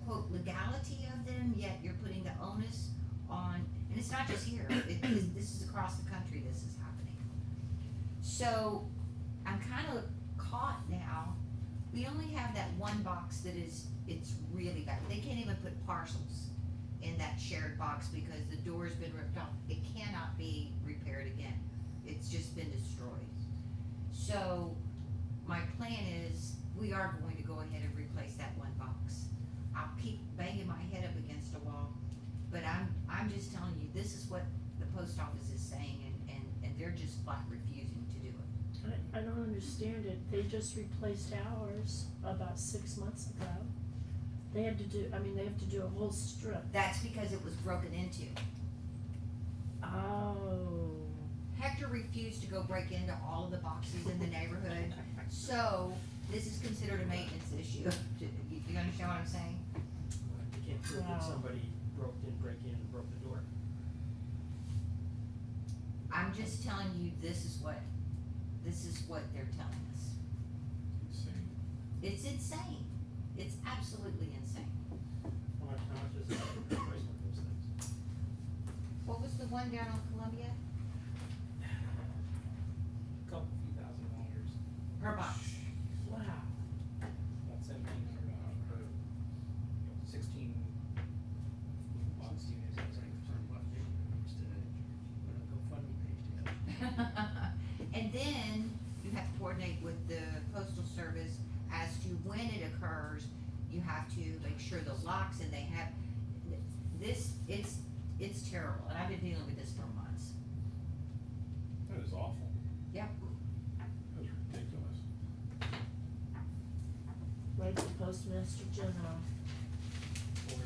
quote legality of them, yet you're putting the onus on, and it's not just here, this is across the country this is happening. So, I'm kind of caught now. We only have that one box that it's really bad. They can't even put parcels in that shared box because the door's been ripped off. It cannot be repaired again. It's just been destroyed. So, my plan is, we are going to go ahead and replace that one box. I'll keep banging my head up against a wall, but I'm just telling you, this is what the post office is saying, and they're just flat refusing to do it. I don't understand it. They just replaced ours about 6 months ago. They have to do a whole strip. That's because it was broken into. Oh. Hector refused to go break into all of the boxes in the neighborhood, so this is considered a maintenance issue. You understand what I'm saying? You can't prove Wow. that somebody break in and broke the door. I'm just telling you, this is what they're telling us. Insane. It's insane. It's absolutely insane. How much is the replacement of those things? What was the one down on Columbia? Couple few $1,000. Per box. Wow. About $1,700 per, 16 box units. GoFundMe page together. And then you have to coordinate with the postal service as to when it occurs. You have to make sure the locks, and they have this, it's terrible, and I've been dealing with this for months. That is awful. Yep. That's ridiculous. Right to Postmaster General. Or,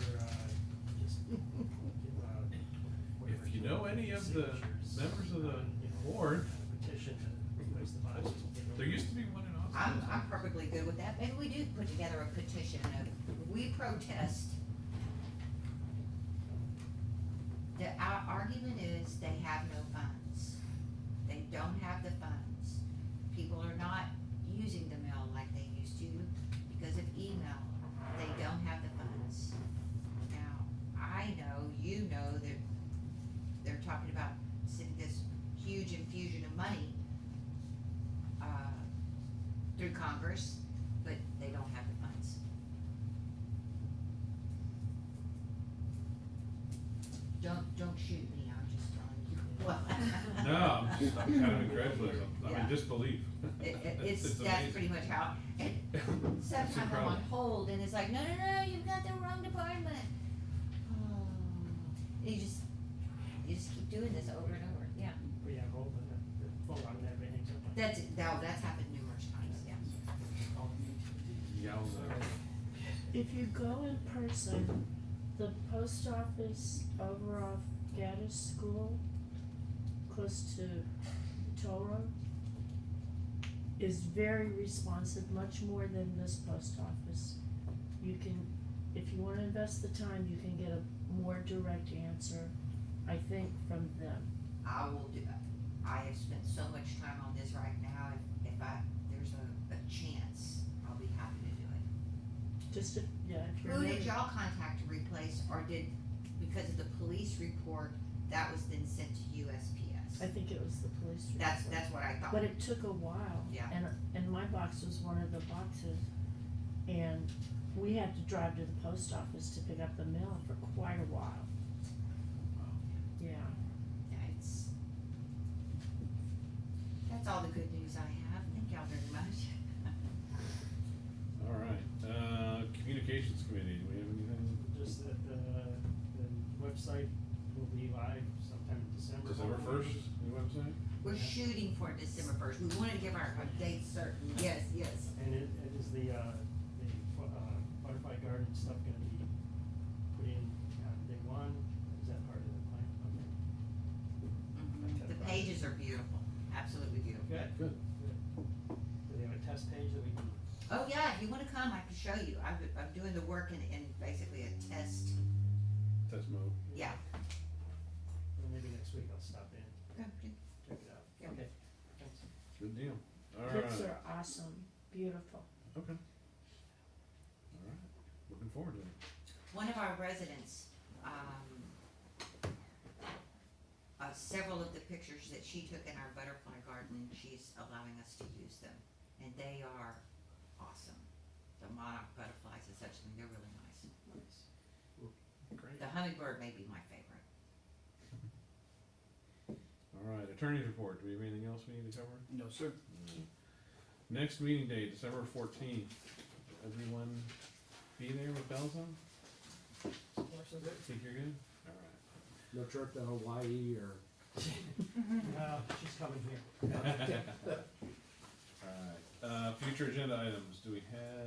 just, whatever. If you know any of the members of the board, Petition to replace the boxes. there used to be one in Austin. I'm perfectly good with that. Maybe we do put together a petition of, we protest. Our argument is they have no funds. They don't have the funds. People are not using the mail like they used to because of email. They don't have the funds. Now, I know, you know that they're talking about sending this huge infusion of money through Congress, but they don't have the funds. Don't shoot me, I'm just telling you. Well, No, I'm kind of incredulous. I Yeah. mean, disbelief. It's that's amazing. pretty much how, and It's sometimes I'm incredible. on hold and it's like, no, you've got the wrong department. Oh. You just keep doing this over and over, yeah. We have hold of the phone on and everything. That's happened numerous times, yeah. Yowza. If you go in person, the post office over off Gaddis School, close to Toll Road, is very responsive, much more than this post office. You can, if you wanna invest the time, you can get a more direct answer, I think, from them. I will do, I have spent so much time on this right now, if there's a chance, I'll be happy to do it. Just if, yeah, if you're. Who did never- y'all contact to replace, or because of the police report, that was then sent to USPS? I think it was the police report. That's what I thought. But it took a while. Yeah. And my box was one of the boxes, and we had to drive to the post office to pick up the mail for quite a while. Yeah. Yeah, That's all the good news I have. Thank y'all very much. All right, communications committee, do we have anything? Just that the website will be live sometime in December. December first, new website? We're shooting for December first. We wanted to give our date certain. Yes, yes. And it is the butterfly garden stuff gonna be put in on day one? Is that part of the plan? Okay. Mhm. The pages are beautiful, absolutely beautiful. Good. Good. Do they have a test page that we can? Oh, yeah, if you wanna come, I can show you. I'm doing the work in basically a test, Test mode. yeah. Well, maybe next week I'll stop in, Okay. check it out. Yeah. Okay, thanks. Good deal. All Pics right. are awesome, beautiful. Okay. All right, looking forward to it. One of our residents, several of the pictures that she took in our butterfly garden, she's allowing us to use them. And they are awesome. The monarch butterflies and such, they're really nice. Great. The hummingbird may be my favorite. All right, attorney's report, do we have anything else we need to cover? No, sir. Next meeting date, December 14th. Everyone be there with bells on? Think you're good? All right. No trip to Hawaii or? She's coming here. All right, future agenda items, do we have